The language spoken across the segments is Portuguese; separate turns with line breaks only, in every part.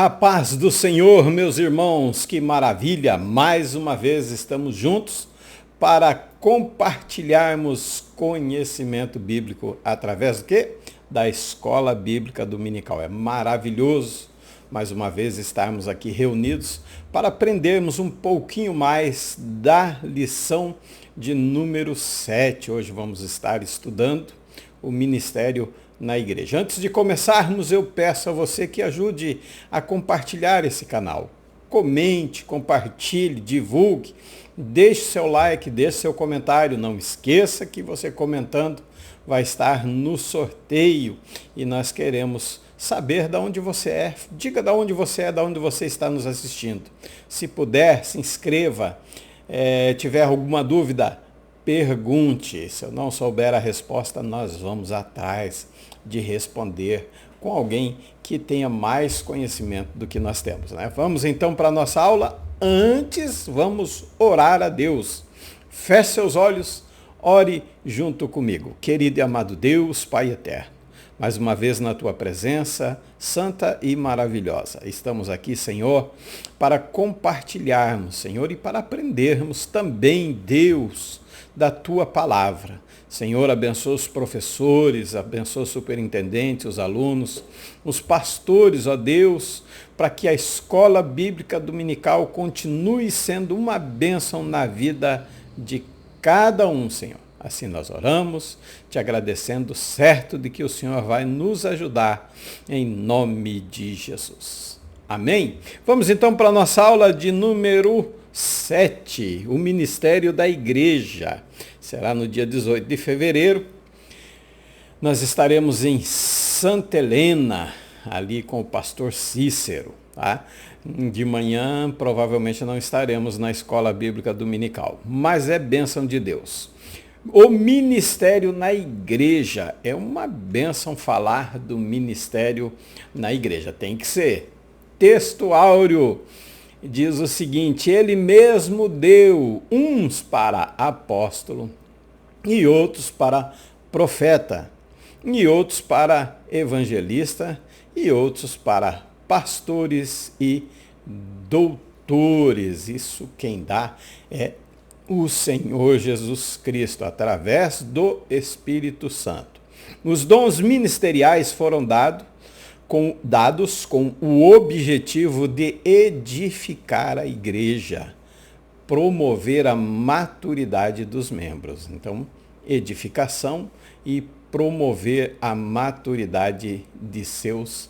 A paz do Senhor, meus irmãos, que maravilha! Mais uma vez estamos juntos para compartilharmos conhecimento bíblico através do quê? Da Escola Bíblica Dominical. É maravilhoso, mais uma vez, estarmos aqui reunidos para aprendermos um pouquinho mais da lição de número 7. Hoje vamos estar estudando o ministério na igreja. Antes de começarmos, eu peço a você que ajude a compartilhar esse canal. Comente, compartilhe, divulgue, deixe seu like, deixe seu comentário. Não esqueça que você comentando vai estar no sorteio e nós queremos saber de onde você é. Diga de onde você é, de onde você está nos assistindo. Se puder, se inscreva. Tiver alguma dúvida, pergunte. Se eu não souber a resposta, nós vamos atrás de responder com alguém que tenha mais conhecimento do que nós temos, né? Vamos então para a nossa aula. Antes, vamos orar a Deus. Feche seus olhos, ore junto comigo. Querido e amado Deus, Pai eterno, mais uma vez na tua presença, santa e maravilhosa. Estamos aqui, Senhor, para compartilharmos, Senhor, e para aprendermos também, Deus, da tua palavra. Senhor, abençoa os professores, abençoa os superintendentes, os alunos, os pastores, ó Deus, para que a escola bíblica dominical continue sendo uma bênção na vida de cada um, Senhor. Assim nós oramos, te agradecendo, certo de que o Senhor vai nos ajudar, em nome de Jesus. Amém? Vamos então para a nossa aula de número 7, o Ministério da Igreja. Será no dia 18 de fevereiro. Nós estaremos em Santa Helena, ali com o pastor Cícero. Tá? De manhã, provavelmente não estaremos na Escola Bíblica Dominical, mas é bênção de Deus. O ministério na igreja, é uma bênção falar do ministério na igreja, tem que ser. Texto áureo diz o seguinte: ele mesmo deu uns para apóstolo, e outros para profeta, e outros para evangelista, e outros para pastores e doutores. Isso quem dá é o Senhor Jesus Cristo, através do Espírito Santo. Os dons ministeriais foram dados com o objetivo de edificar a igreja, promover a maturidade dos membros. Então, edificação e promover a maturidade de seus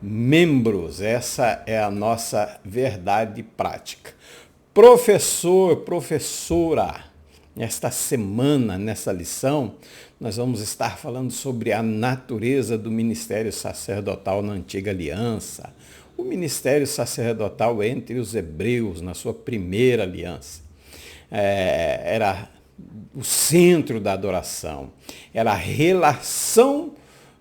membros. Essa é a nossa verdade prática. Professor, professora, esta semana, nessa lição, nós vamos estar falando sobre a natureza do ministério sacerdotal na Antiga Aliança. O ministério sacerdotal entre os hebreus, na sua primeira aliança, era o centro da adoração, era a relação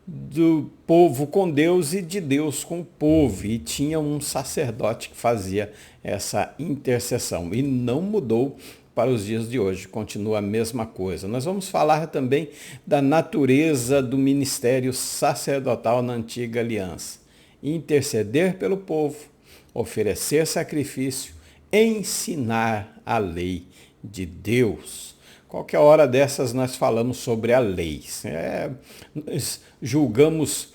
do povo com Deus e de Deus com o povo, e tinha um sacerdote que fazia essa intercessão, e não mudou para os dias de hoje, continua a mesma coisa. Nós vamos falar também da natureza do ministério sacerdotal na Antiga Aliança: interceder pelo povo, oferecer sacrifício, ensinar a lei de Deus. Qualquer hora dessas nós falamos sobre a lei. Nós julgamos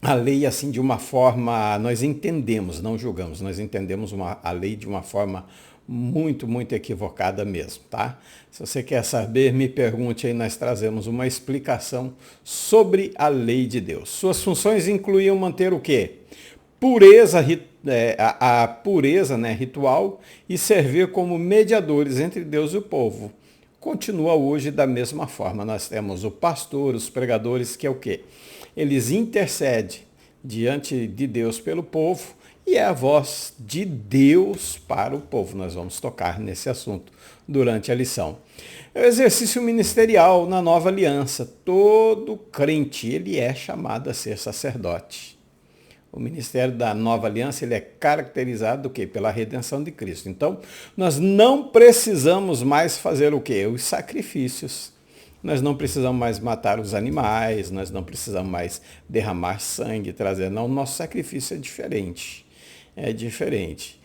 a lei assim de uma forma, nós entendemos, não julgamos, nós entendemos a lei de uma forma muito, muito equivocada mesmo, tá? Se você quer saber, me pergunte aí, nós trazemos uma explicação sobre a lei de Deus. Suas funções incluíam manter o quê? Pureza, a pureza, né, ritual, e servir como mediadores entre Deus e o povo. Continua hoje da mesma forma. Nós temos o pastor, os pregadores, que é o quê? Eles intercedem diante de Deus pelo povo e é a voz de Deus para o povo. Nós vamos tocar nesse assunto durante a lição. O exercício ministerial na nova aliança. Todo crente, ele é chamado a ser sacerdote. O ministério da nova aliança, ele é caracterizado do quê? Pela redenção de Cristo. Então, nós não precisamos mais fazer o quê? Os sacrifícios. Nós não precisamos mais matar os animais, nós não precisamos mais derramar sangue, trazer. Não, o nosso sacrifício é diferente. é diferente.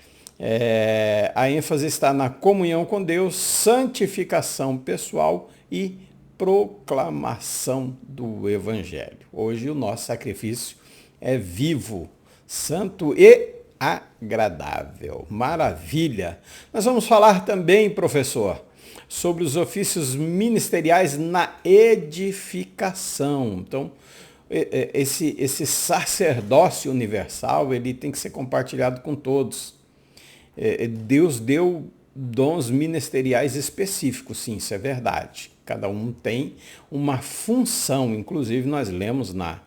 A ênfase está na comunhão com Deus, santificação pessoal e proclamação do Evangelho. Hoje o nosso sacrifício é vivo, santo e agradável. Maravilha! Nós vamos falar também, professor, sobre os ofícios ministeriais na edificação. Então, esse sacerdócio universal, ele tem que ser compartilhado com todos. Deus deu dons ministeriais específicos, sim, isso é verdade. Cada um tem uma função. Inclusive, nós lemos na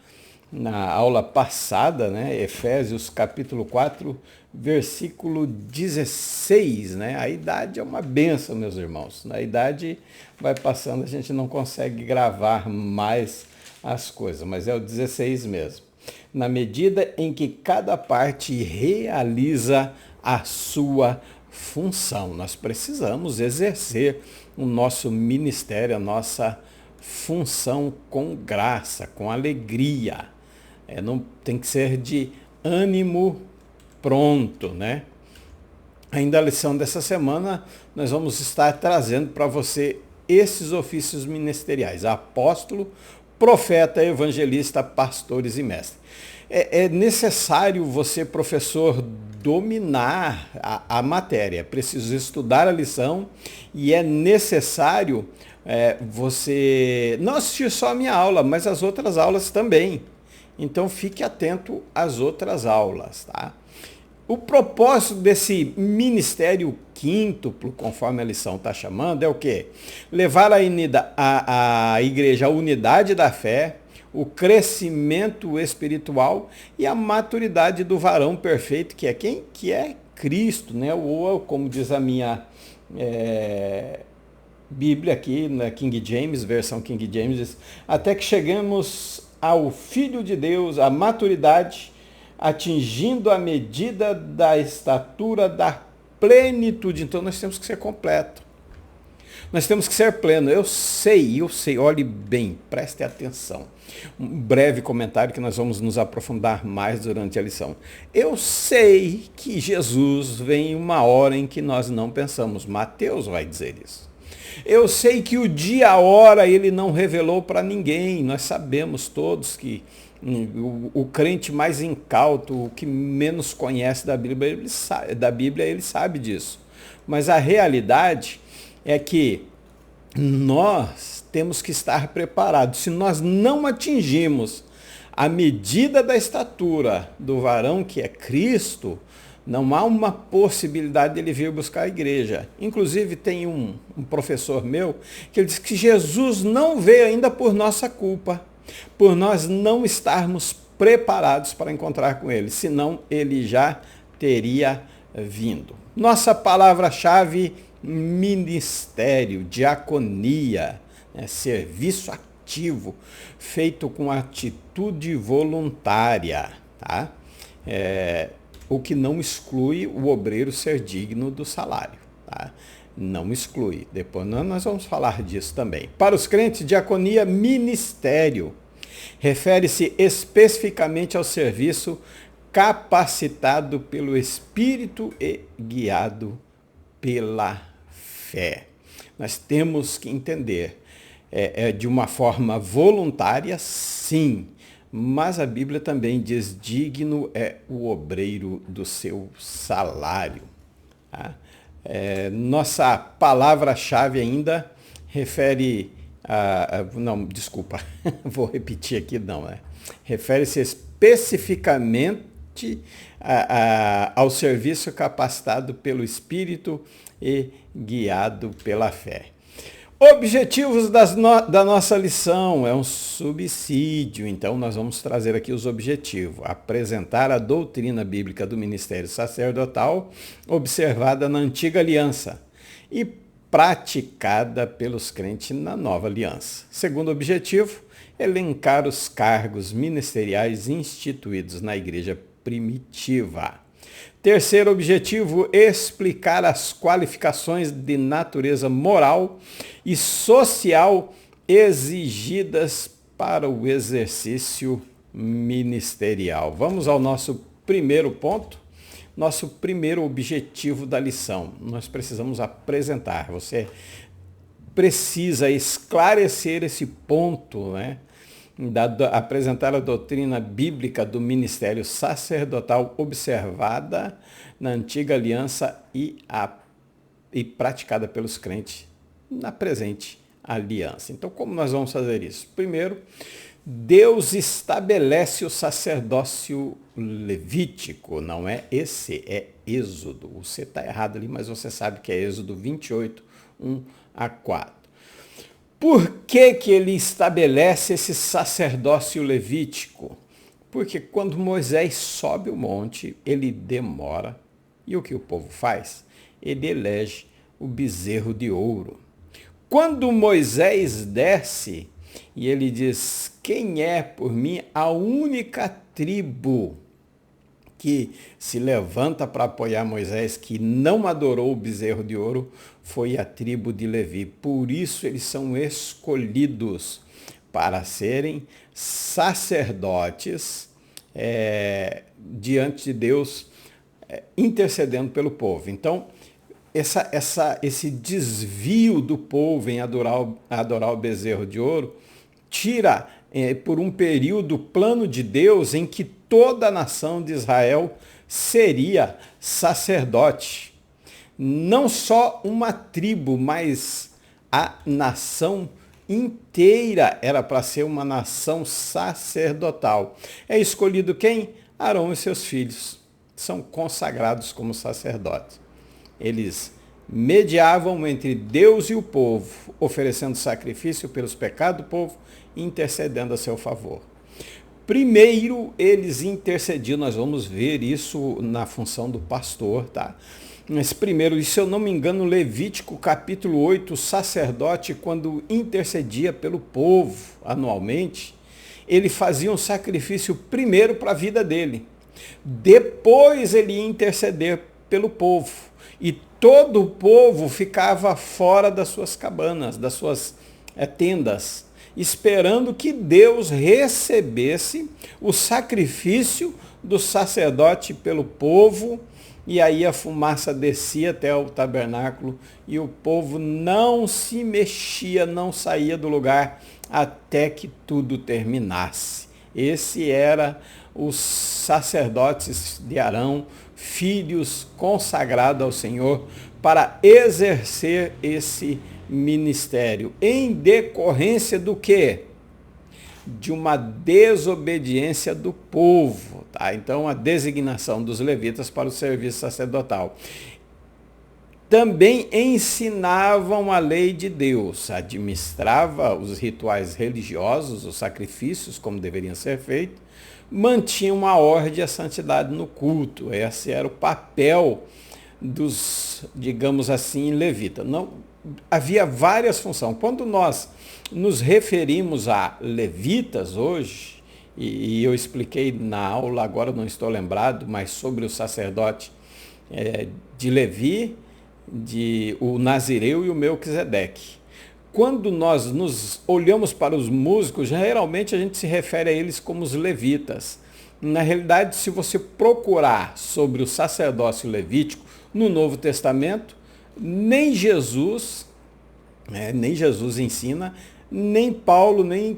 aula passada, né, Efésios capítulo 4, versículo 16, né? A idade é uma bênção, meus irmãos. A idade vai passando, a gente não consegue gravar mais as coisas, mas é o 16 mesmo. Na medida em que cada parte realiza a sua função. Nós precisamos exercer o nosso ministério, a nossa função com graça, com alegria. Não tem que ser de ânimo pronto, né? Ainda a lição dessa semana, nós vamos estar trazendo para você esses ofícios ministeriais: apóstolo, profeta, evangelista, pastores e mestres. É necessário você, professor, dominar a matéria. É preciso estudar a lição e é necessário você não assistir só a minha aula, mas as outras aulas também. Então fique atento às outras aulas, tá? O propósito desse ministério quíntuplo, conforme a lição está chamando, é o quê? Levar a igreja à unidade da fé, o crescimento espiritual e a maturidade do varão perfeito, que é quem? Que é Cristo, né? Ou, como diz a minha Bíblia aqui, na King James, versão King James, diz, até que chegamos ao Filho de Deus, a maturidade, atingindo a medida da estatura da plenitude. Então nós temos que ser completo. Nós temos que ser pleno. Eu sei, olhe bem, preste atenção. Um breve comentário que nós vamos nos aprofundar mais durante a lição. Eu sei que Jesus vem uma hora em que nós não pensamos. Mateus vai dizer isso. Eu sei que o dia, a hora, ele não revelou para ninguém. Nós sabemos todos que o crente mais incauto, o que menos conhece da Bíblia, ele sabe disso. Mas a realidade é que nós temos que estar preparados. Se nós não atingimos a medida da estatura do varão que é Cristo, não há uma possibilidade dele vir buscar a igreja. Inclusive tem um professor meu que ele diz que Jesus não veio ainda por nossa culpa, por nós não estarmos preparados para encontrar com ele, senão ele já teria vindo. Nossa palavra-chave: ministério, diaconia, serviço ativo, feito com atitude voluntária, tá? O que não exclui o obreiro ser digno do salário, tá? Não exclui. Depois nós vamos falar disso também. Para os crentes, diaconia, ministério, refere-se especificamente ao serviço capacitado pelo Espírito e guiado pela fé. Nós temos que entender, de uma forma voluntária, sim, mas a Bíblia também diz: digno é o obreiro do seu salário. Tá? Nossa palavra-chave ainda refere não, desculpa, vou repetir aqui, refere-se especificamente ao serviço capacitado pelo Espírito e guiado pela fé. Objetivos da nossa lição: é um subsídio, então nós vamos trazer aqui os objetivos. Apresentar a doutrina bíblica do ministério sacerdotal, observada na antiga aliança e praticada pelos crentes na nova aliança. Segundo objetivo: elencar os cargos ministeriais instituídos na igreja primitiva. Terceiro objetivo: explicar as qualificações de natureza moral e social exigidas para o exercício ministerial. Vamos ao nosso primeiro ponto. nosso primeiro objetivo da lição. Nós precisamos apresentar. Você precisa esclarecer esse ponto, né? Apresentar a doutrina bíblica do ministério sacerdotal observada na antiga aliança e praticada pelos crentes na presente aliança. Então, como nós vamos fazer isso? Primeiro, Deus estabelece o sacerdócio levítico, não é esse, é Êxodo. Você está errado ali, mas você sabe que é Êxodo 28, 1 a 4. Por que ele estabelece esse sacerdócio levítico? Porque quando Moisés sobe o monte, ele demora. E o que o povo faz? Ele elege o bezerro de ouro. Quando Moisés desce e ele diz: quem é por mim a única tribo que se levanta para apoiar Moisés, que não adorou o bezerro de ouro, foi a tribo de Levi. Por isso eles são escolhidos para serem sacerdotes diante de Deus, intercedendo pelo povo. Então, esse desvio do povo em adorar o bezerro de ouro tira por um período o plano de Deus em que toda a nação de Israel seria sacerdote. Não só uma tribo, mas a nação inteira era para ser uma nação sacerdotal. É escolhido quem? Arão e seus filhos. São consagrados como sacerdotes. Eles mediavam entre Deus e o povo, oferecendo sacrifício pelos pecados do povo e intercedendo a seu favor. Primeiro, eles intercediam, nós vamos ver isso na função do pastor, tá? Mas primeiro, se eu não me engano, Levítico capítulo 8, o sacerdote, quando intercedia pelo povo anualmente, ele fazia um sacrifício primeiro para a vida dele. Depois ele ia interceder pelo povo. E todo o povo ficava fora das suas cabanas, das suas tendas, esperando que Deus recebesse o sacrifício do sacerdote pelo povo, e aí a fumaça descia até o tabernáculo, e o povo não se mexia, não saía do lugar, até que tudo terminasse. Esse era os sacerdotes de Arão, filhos consagrados ao Senhor, para exercer esse ministério. Em decorrência do quê? De uma desobediência do povo. Tá? Então, a designação dos levitas para o serviço sacerdotal. Também ensinavam a lei de Deus, administrava os rituais religiosos, os sacrifícios, como deveriam ser feitos, mantinham a ordem e a santidade no culto. Esse era o papel dos, digamos assim, levitas. Não, havia várias funções. Quando nós nos referimos a levitas hoje, e eu expliquei na aula, agora não estou lembrado, mas sobre o sacerdote de Levi, o Nazireu e o Melquisedeque. Quando nós nos olhamos para os músicos, geralmente a gente se refere a eles como os levitas. Na realidade, se você procurar sobre o sacerdócio levítico no Novo Testamento, nem Jesus ensina, nem Paulo, nem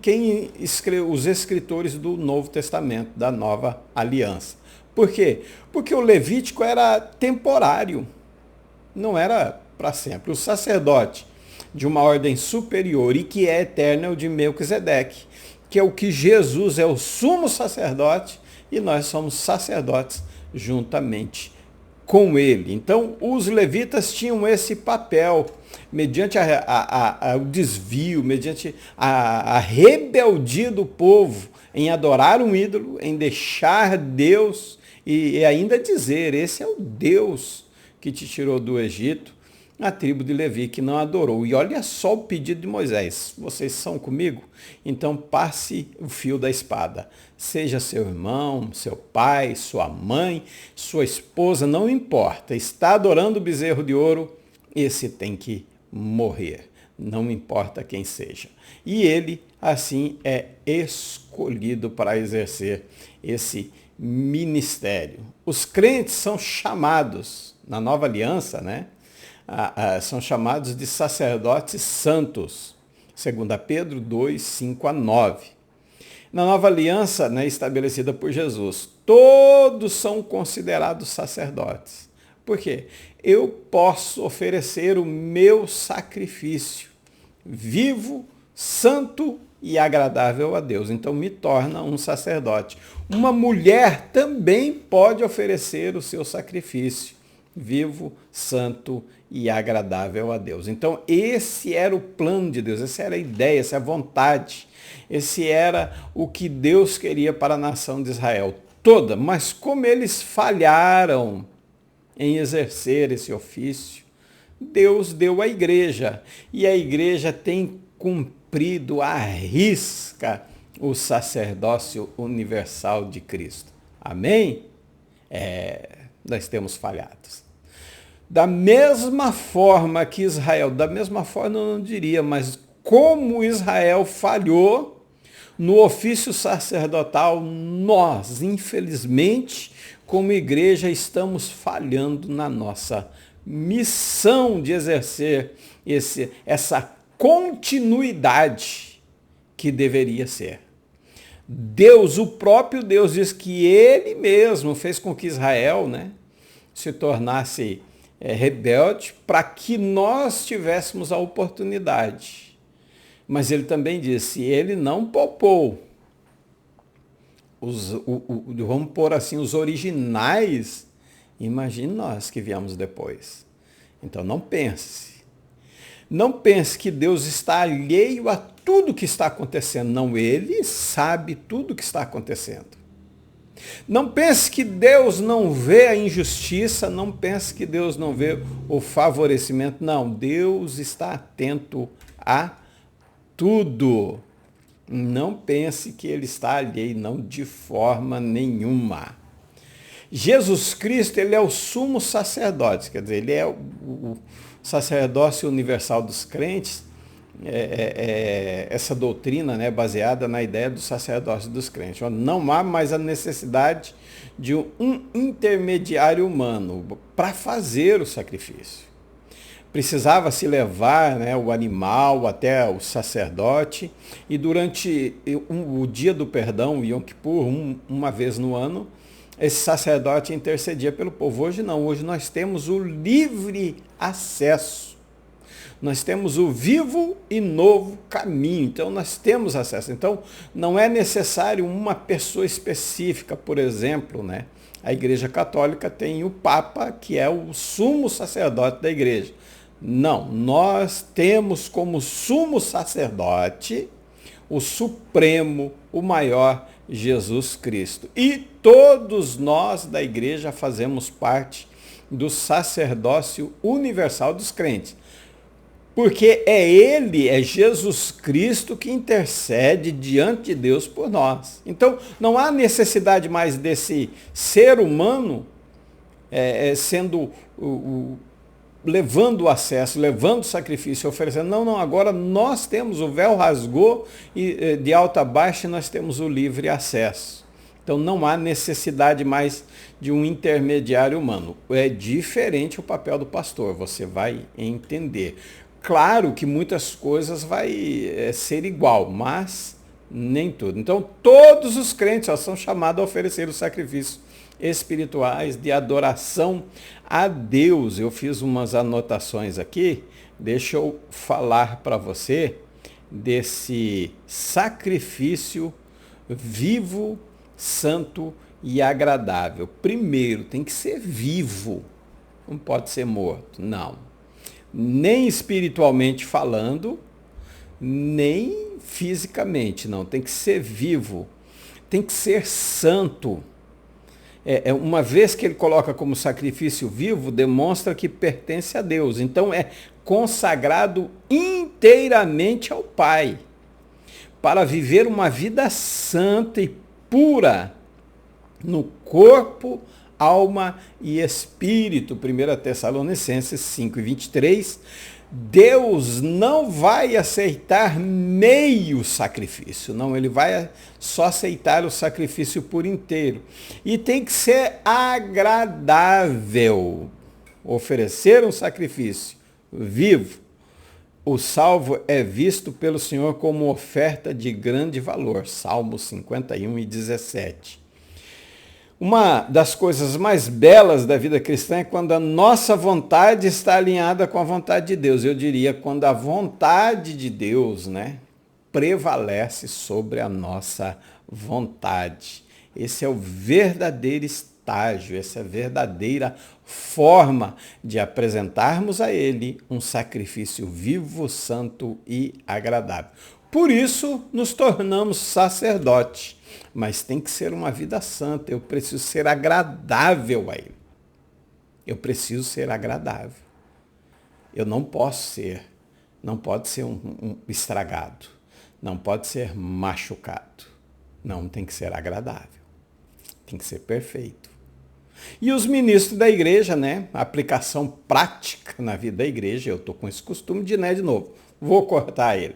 os escritores do Novo Testamento, da Nova Aliança. Por quê? Porque o levítico era temporário, não era para sempre. O sacerdote de uma ordem superior e que é eterna é o de Melquisedeque, que é o que Jesus é o sumo sacerdote e nós somos sacerdotes juntamente com ele. Então, os levitas tinham esse papel, mediante o desvio, mediante a rebeldia do povo em adorar um ídolo, em deixar Deus e ainda dizer, esse é o Deus que te tirou do Egito, a tribo de Levi que não adorou. E olha só o pedido de Moisés: vocês são comigo? Então passe o fio da espada. Seja seu irmão, seu pai, sua mãe, sua esposa, não importa. Está adorando o bezerro de ouro, esse tem que morrer. não importa quem seja. E ele, assim, é escolhido para exercer esse ministério. Os crentes são chamados, na nova aliança, né? São chamados de sacerdotes santos. 2 Pedro 2, 5-9. Na nova aliança, né, estabelecida por Jesus, todos são considerados sacerdotes. Por quê? Eu posso oferecer o meu sacrifício vivo, santo e agradável a Deus. Então me torna um sacerdote. Uma mulher também pode oferecer o seu sacrifício vivo, santo e agradável a Deus. Então esse era o plano de Deus, essa era a ideia, essa é a vontade. Esse era o que Deus queria para a nação de Israel toda. Mas como eles falharam em exercer esse ofício, Deus deu à igreja. E a igreja tem cumprido à risca o sacerdócio universal de Cristo. Amém? Nós temos falhado. Da mesma forma que Israel, da mesma forma eu não diria, mas como Israel falhou no ofício sacerdotal, nós, infelizmente, como igreja, estamos falhando na nossa missão de exercer essa continuidade que deveria ser. Deus, o próprio Deus, diz que ele mesmo fez com que Israel, né, se tornasse rebelde para que nós tivéssemos a oportunidade. Mas ele também disse, ele não poupou vamos pôr assim, os originais. Imagine nós que viemos depois. Então não pense que Deus está alheio a tudo que está acontecendo. Não, ele sabe tudo que está acontecendo. Não pense que Deus não vê a injustiça, não pense que Deus não vê o favorecimento. Não, Deus está atento a tudo. Não pense que ele está alheio, não, de forma nenhuma. Jesus Cristo, ele é o sumo sacerdote, quer dizer, ele é o sacerdócio universal dos crentes. Essa doutrina, né, baseada na ideia do sacerdócio dos crentes. Não há mais a necessidade de um intermediário humano para fazer o sacrifício. Precisava se levar, né, o animal até o sacerdote, e durante o dia do perdão, o Yom Kippur, uma vez no ano, esse sacerdote intercedia pelo povo. Hoje não, hoje nós temos o livre acesso. Nós temos o vivo e novo caminho, então nós temos acesso. Então não é necessário uma pessoa específica, por exemplo, né? A Igreja Católica tem o Papa, que é o sumo sacerdote da Igreja. Não, nós temos como sumo sacerdote o Supremo, o maior, Jesus Cristo. E todos nós da Igreja fazemos parte do sacerdócio universal dos crentes. Porque é Jesus Cristo que intercede diante de Deus por nós. Então, não há necessidade mais desse ser humano levando o acesso, levando o sacrifício, oferecendo. Não, agora nós temos, o véu rasgou e de alta a baixa nós temos o livre acesso. Então não há necessidade mais de um intermediário humano. É diferente o papel do pastor, você vai entender. Claro que muitas coisas vai ser igual, mas nem tudo. Então todos os crentes são chamados a oferecer os sacrifícios espirituais de adoração a Deus. Eu fiz umas anotações aqui, deixa eu falar para você desse sacrifício vivo, santo e agradável. Primeiro, tem que ser vivo, não pode ser morto, não. Nem espiritualmente falando, nem fisicamente, não. Tem que ser vivo, tem que ser santo. Uma vez que ele coloca como sacrifício vivo, demonstra que pertence a Deus. Então é consagrado inteiramente ao Pai, para viver uma vida santa e pura no corpo, alma e espírito. 1 Tessalonicenses 5:23 Deus não vai aceitar meio sacrifício, não, ele vai só aceitar o sacrifício por inteiro. E tem que ser agradável oferecer um sacrifício vivo. O salvo é visto pelo Senhor como oferta de grande valor. Salmos 51:17. Uma das coisas mais belas da vida cristã é quando a nossa vontade está alinhada com a vontade de Deus. Eu diria quando a vontade de Deus, prevalece sobre a nossa vontade. Esse é o verdadeiro estágio, essa é a verdadeira forma de apresentarmos a Ele um sacrifício vivo, santo e agradável. Por isso, nos tornamos sacerdote. Mas tem que ser uma vida santa. Eu preciso ser agradável a Ele. Eu preciso ser agradável. Eu não posso ser, não pode ser um estragado. Não pode ser machucado. Não, tem que ser agradável. Tem que ser perfeito. E os ministros da igreja, a aplicação prática na vida da igreja, eu estou com esse costume de novo. Vou cortar ele.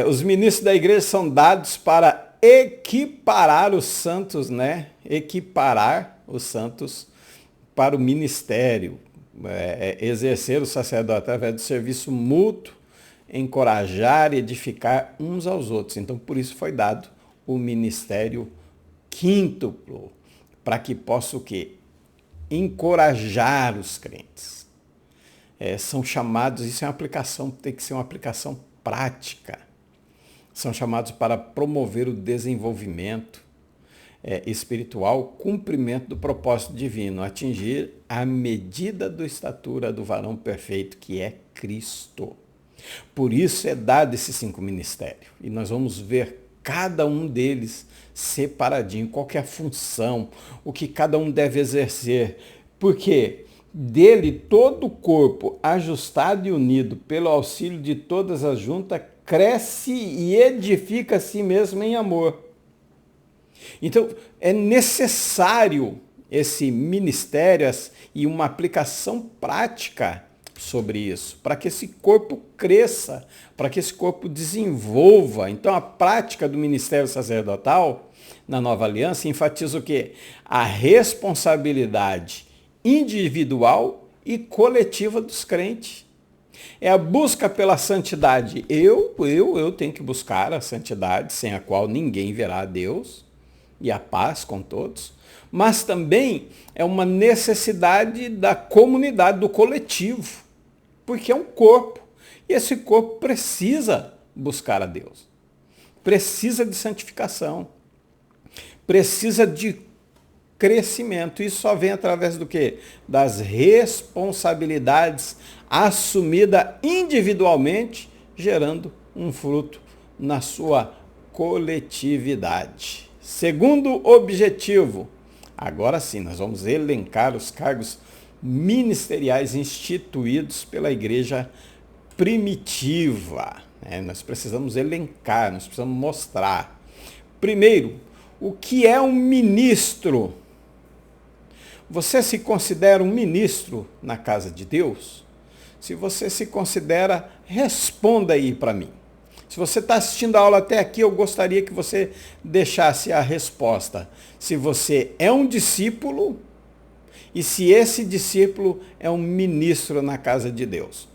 Os ministros da igreja são dados para equiparar os santos, equiparar os santos para o ministério, exercer o sacerdote através do serviço mútuo, encorajar e edificar uns aos outros. Então, por isso foi dado o ministério quíntuplo, para que possa o quê? Encorajar os crentes. São chamados, isso é uma aplicação, tem que ser uma aplicação prática. São chamados para promover o desenvolvimento espiritual, cumprimento do propósito divino, atingir a medida da estatura do varão perfeito, que é Cristo. Por isso é dado esses 5 ministérios. E nós vamos ver cada um deles separadinho, qual que é a função, o que cada um deve exercer. Porque dele todo o corpo, ajustado e unido pelo auxílio de todas as juntas, cresce e edifica a si mesmo em amor. Então, é necessário esse ministério e uma aplicação prática sobre isso, para que esse corpo cresça, para que esse corpo desenvolva. Então, a prática do ministério sacerdotal na Nova Aliança enfatiza o quê? A responsabilidade individual e coletiva dos crentes. É a busca pela santidade. Eu tenho que buscar a santidade, sem a qual ninguém verá a Deus, e a paz com todos. Mas também é uma necessidade da comunidade, do coletivo, porque é um corpo. E esse corpo precisa buscar a Deus. Precisa de santificação. Precisa de crescimento. Isso só vem através do quê? Das responsabilidades assumidas individualmente, gerando um fruto na sua coletividade. Segundo objetivo, agora sim, nós vamos elencar os cargos ministeriais instituídos pela igreja primitiva. Nós precisamos elencar, nós precisamos mostrar. Primeiro, o que é um ministro? Você se considera um ministro na casa de Deus? Se você se considera, responda aí para mim. Se você está assistindo a aula até aqui, eu gostaria que você deixasse a resposta. Se você é um discípulo e se esse discípulo é um ministro na casa de Deus.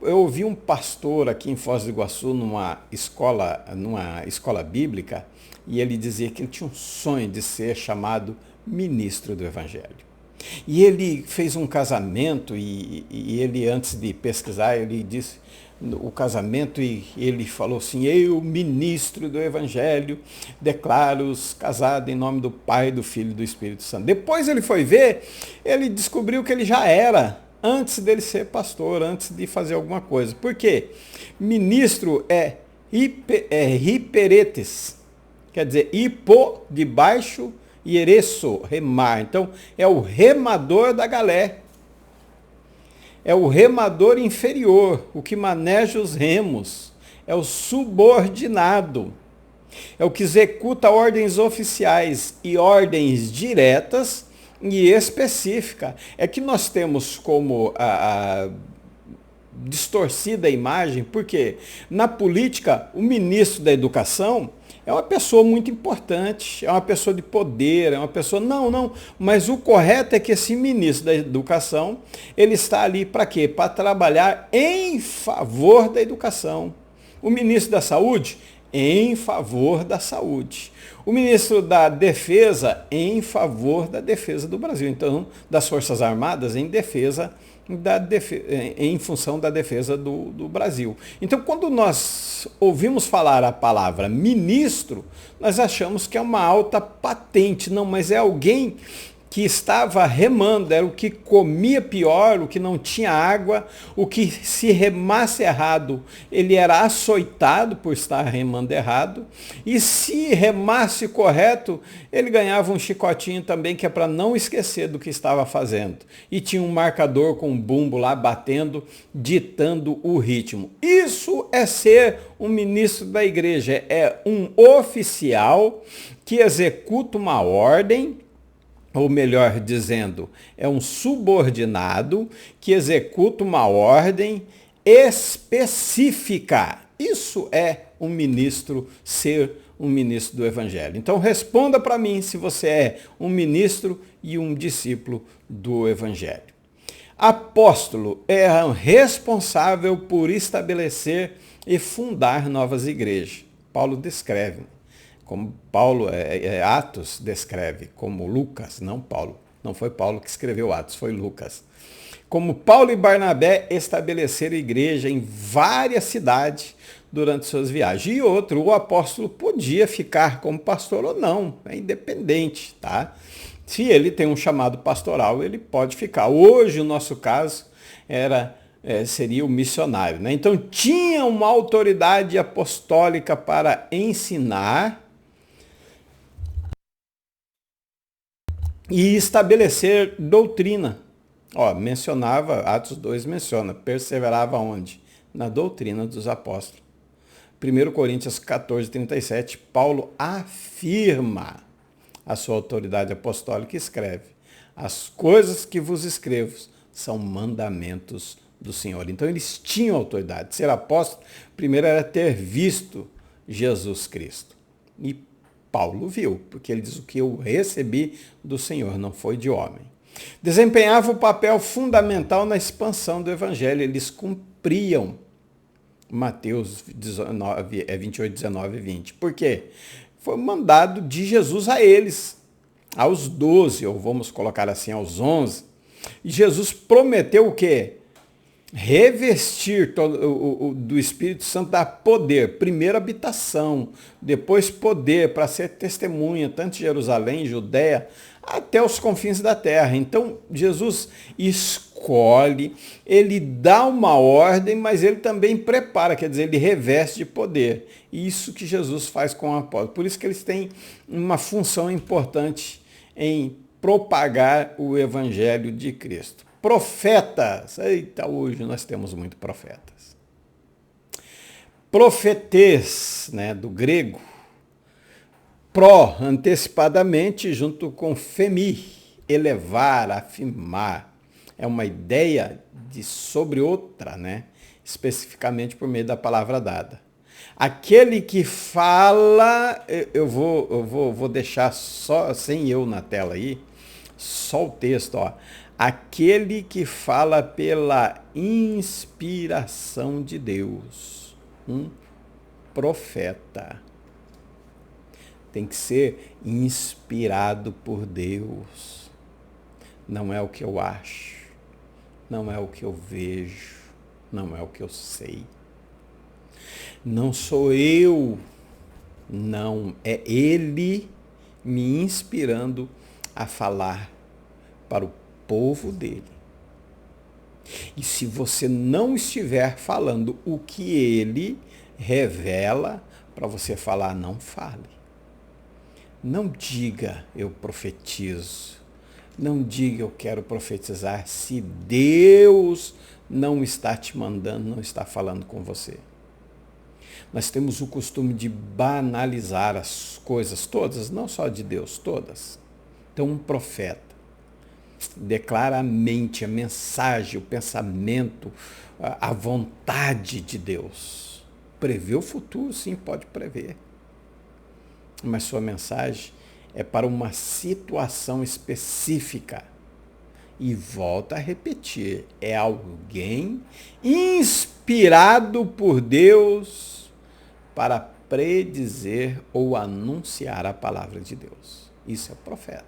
Eu ouvi um pastor aqui em Foz do Iguaçu, numa escola bíblica, e ele dizia que ele tinha um sonho de ser chamado ministro do Evangelho. E ele fez um casamento e ele, antes de pesquisar, ele disse o casamento e ele falou assim: eu, ministro do Evangelho, declaro-os casado em nome do Pai, do Filho e do Espírito Santo. Depois ele foi ver, ele descobriu que ele já era, antes dele ser pastor, antes de fazer alguma coisa. Por quê? Ministro é hiperetes, quer dizer, hipo, de baixo, e ereço, remar. Então, é o remador da galé. É o remador inferior, o que maneja os remos. É o subordinado. É o que executa ordens oficiais e ordens diretas e específica. É que nós temos como distorcida a imagem, porque na política o ministro da Educação é uma pessoa muito importante, é uma pessoa de poder, é uma pessoa... Não, mas o correto é que esse ministro da Educação, ele está ali para quê? Para trabalhar em favor da educação. O ministro da Saúde, em favor da saúde. O ministro da Defesa, em favor da defesa do Brasil. Então, das Forças Armadas, em função da defesa do Brasil. Então, quando nós ouvimos falar a palavra ministro, nós achamos que é uma alta patente. Não, mas é alguém que estava remando, era o que comia pior, o que não tinha água, o que se remasse errado, ele era açoitado por estar remando errado, e se remasse correto, ele ganhava um chicotinho também, que é para não esquecer do que estava fazendo. E tinha um marcador com um bumbo lá batendo, ditando o ritmo. Isso é ser um ministro da igreja, é um oficial que executa uma ordem, ou melhor dizendo, é um subordinado que executa uma ordem específica. Isso é um ministro, ser um ministro do Evangelho. Então responda para mim se você é um ministro e um discípulo do Evangelho. Apóstolo é responsável por estabelecer e fundar novas igrejas. Paulo descreve. Como Paulo, Atos descreve, como Lucas, não Paulo. Não foi Paulo que escreveu Atos, foi Lucas. Como Paulo e Barnabé estabeleceram igreja em várias cidades durante suas viagens. E outro, o apóstolo podia ficar como pastor ou não, é independente, tá? Se ele tem um chamado pastoral, ele pode ficar. Hoje, o nosso caso, seria o missionário, né? Então, tinha uma autoridade apostólica para ensinar e estabelecer doutrina. Atos 2 menciona, perseverava onde? Na doutrina dos apóstolos. 1 Coríntios 14, 37, Paulo afirma a sua autoridade apostólica e escreve: as coisas que vos escrevo são mandamentos do Senhor. Então eles tinham autoridade. Ser apóstolo, primeiro era ter visto Jesus Cristo. E Paulo viu, porque ele diz: o que eu recebi do Senhor não foi de homem. Desempenhava o papel fundamental na expansão do Evangelho. Eles cumpriam Mateus 28, 19 e 20. Por quê? Foi mandado de Jesus a eles, aos 12, ou vamos colocar assim, aos 11. E Jesus prometeu o quê? Revestir do Espírito Santo, dá poder, primeiro habitação, depois poder para ser testemunha, tanto de Jerusalém, Judéia, até os confins da terra. Então, Jesus escolhe, ele dá uma ordem, mas ele também prepara, quer dizer, ele reveste de poder. Isso que Jesus faz com o apóstolo. Por isso que eles têm uma função importante em propagar o evangelho de Cristo. Profetas. Eita, hoje nós temos muitos profetas. Profetês, né, do grego. Pró, antecipadamente, junto com femi, elevar, afirmar. É uma ideia sobre outra, né? Especificamente por meio da palavra dada. Aquele que fala, eu vou deixar só, sem eu na tela aí, só o texto, ó. Aquele que fala pela inspiração de Deus, um profeta. Tem que ser inspirado por Deus. Não é o que eu acho, não é o que eu vejo, não é o que eu sei. Não sou eu, não, é Ele me inspirando a falar para o povo dele. E se você não estiver falando o que ele revela para você falar, não fale. Não diga eu profetizo. Não diga eu quero profetizar se Deus não está te mandando, não está falando com você. Nós temos o costume de banalizar as coisas todas, não só de Deus, todas. Então, um profeta. declara a mente, a mensagem, o pensamento, a vontade de Deus. Prever o futuro, sim, pode prever. Mas sua mensagem é para uma situação específica. E volta a repetir, é alguém inspirado por Deus para predizer ou anunciar a palavra de Deus. Isso é profeta.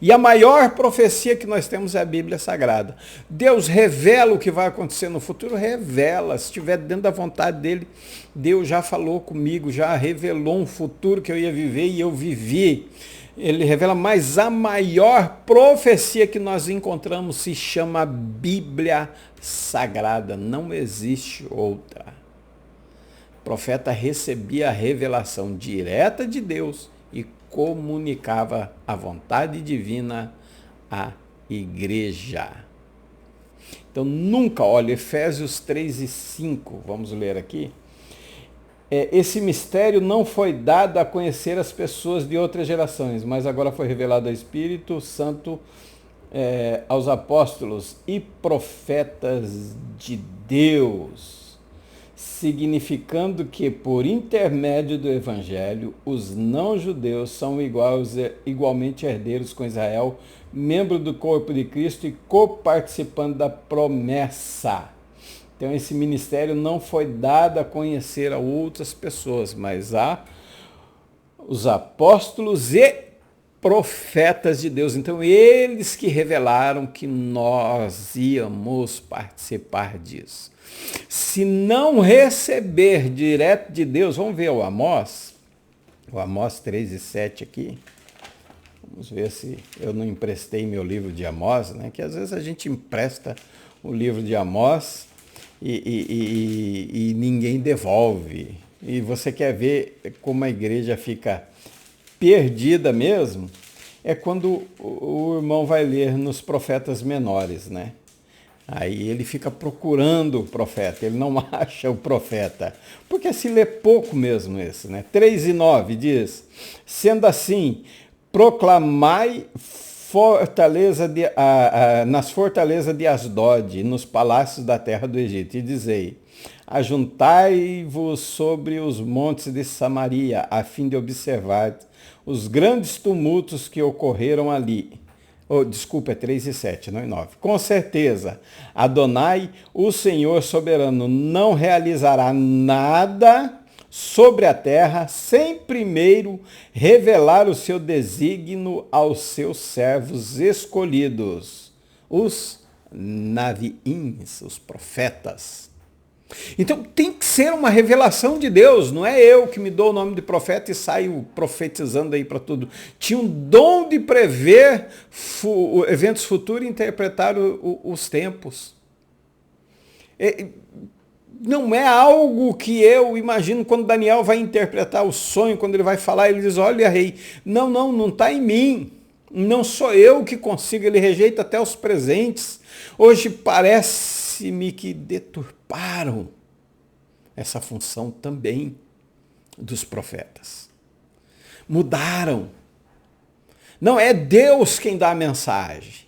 E a maior profecia que nós temos é a Bíblia Sagrada. Deus revela o que vai acontecer no futuro, revela. Se estiver dentro da vontade dele, Deus já falou comigo, já revelou um futuro que eu ia viver e eu vivi. Ele revela, mas a maior profecia que nós encontramos se chama Bíblia Sagrada. Não existe outra. O profeta recebia a revelação direta de Deus e comunicava a vontade divina à igreja. Então, nunca, olha, Efésios 3 e 5, vamos ler aqui. Esse mistério não foi dado a conhecer as pessoas de outras gerações, mas agora foi revelado ao Espírito Santo, aos apóstolos e profetas de Deus, significando que, por intermédio do Evangelho, os não-judeus são igualmente herdeiros com Israel, membro do corpo de Cristo e coparticipando da promessa. Então, esse ministério não foi dado a conhecer a outras pessoas, mas a os apóstolos e profetas de Deus. Então, eles que revelaram que nós íamos participar disso. Se não receber direto de Deus, vamos ver o Amós 3 e 7 aqui. Vamos ver se eu não emprestei meu livro de Amós, né? Que às vezes a gente empresta o livro de Amós e ninguém devolve. E você quer ver como a igreja fica perdida mesmo? É quando o irmão vai ler nos profetas menores, né? Aí ele fica procurando o profeta, ele não acha o profeta, porque se lê pouco mesmo esse, né? 3 e 9 diz, sendo assim, proclamai nas fortalezas de Asdod, nos palácios da terra do Egito, e dizei, ajuntai-vos sobre os montes de Samaria, a fim de observar os grandes tumultos que ocorreram ali. Desculpa, é 3 e 7, não é 9. Com certeza, Adonai, o Senhor soberano, não realizará nada sobre a terra sem primeiro revelar o seu desígnio aos seus servos escolhidos, os naviins, os profetas. Então tem que ser uma revelação de Deus, não é eu que me dou o nome de profeta e saio profetizando aí para tudo. Tinha um dom de prever eventos futuros e interpretar os tempos. Não é algo que eu imagino quando Daniel vai interpretar o sonho, quando ele vai falar, ele diz, olha rei, não está em mim, não sou eu que consigo, ele rejeita até os presentes. Hoje parece-me que deturparam essa função também dos profetas. Mudaram. Não é Deus quem dá a mensagem.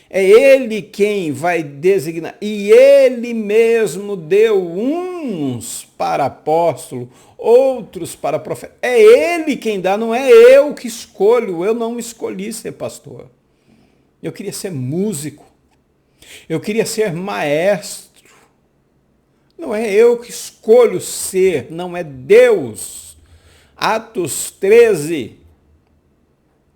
É Ele quem vai designar. E Ele mesmo deu uns para apóstolo, outros para profeta. É Ele quem dá, não é eu que escolho. Eu não escolhi ser pastor. Eu queria ser músico. Eu queria ser maestro. Não é eu que escolho ser, não é Deus. Atos 13.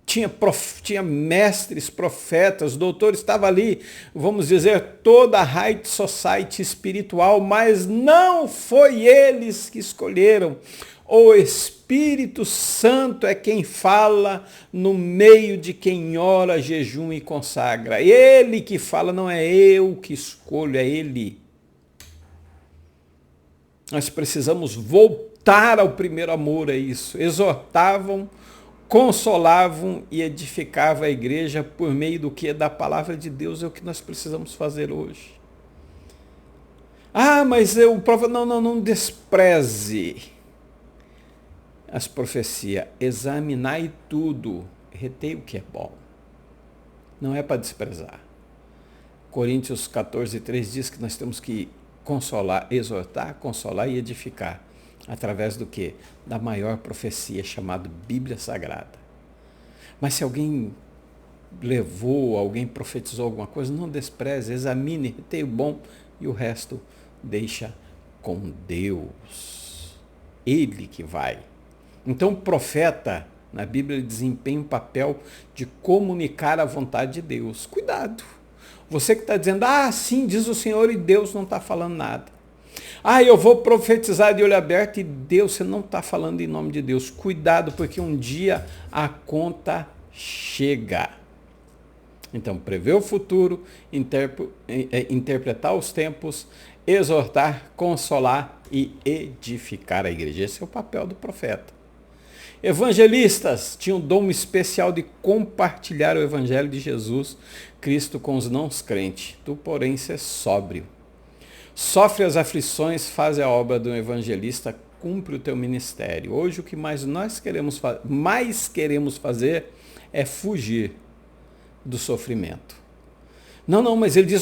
Tinha mestres, profetas, doutores, estava ali, vamos dizer, toda a high society espiritual, mas não foi eles que escolheram. O Espírito Santo é quem fala no meio de quem ora, jejum e consagra. Ele que fala, não é eu que escolho, é Ele. Nós precisamos voltar ao primeiro amor, é isso. Exortavam, consolavam e edificavam a igreja por meio do que? Da palavra de Deus, é o que nós precisamos fazer hoje. Ah, mas o profeta, não despreze as profecias, examinai tudo, retei o que é bom. Não é para desprezar. Coríntios 14:3 diz que nós temos que consolar, exortar, consolar e edificar. Através do quê? Da maior profecia chamada Bíblia Sagrada. Mas se alguém levou, alguém profetizou alguma coisa, não despreze, examine, tem o bom e o resto deixa com Deus. Ele que vai. Então o profeta, na Bíblia, ele desempenha um papel de comunicar a vontade de Deus. Cuidado. Você que está dizendo, sim, diz o Senhor e Deus não está falando nada. Eu vou profetizar de olho aberto e Deus, você não está falando em nome de Deus. Cuidado, porque um dia a conta chega. Então, prever o futuro, interpretar os tempos, exortar, consolar e edificar a igreja. Esse é o papel do profeta. Evangelistas tinham um dom especial de compartilhar o evangelho de Jesus Cristo com os não crentes. Tu, porém, ser sóbrio. Sofre as aflições, faz a obra do evangelista, cumpre o teu ministério. Hoje o que mais queremos fazer é fugir do sofrimento. Não, mas ele diz,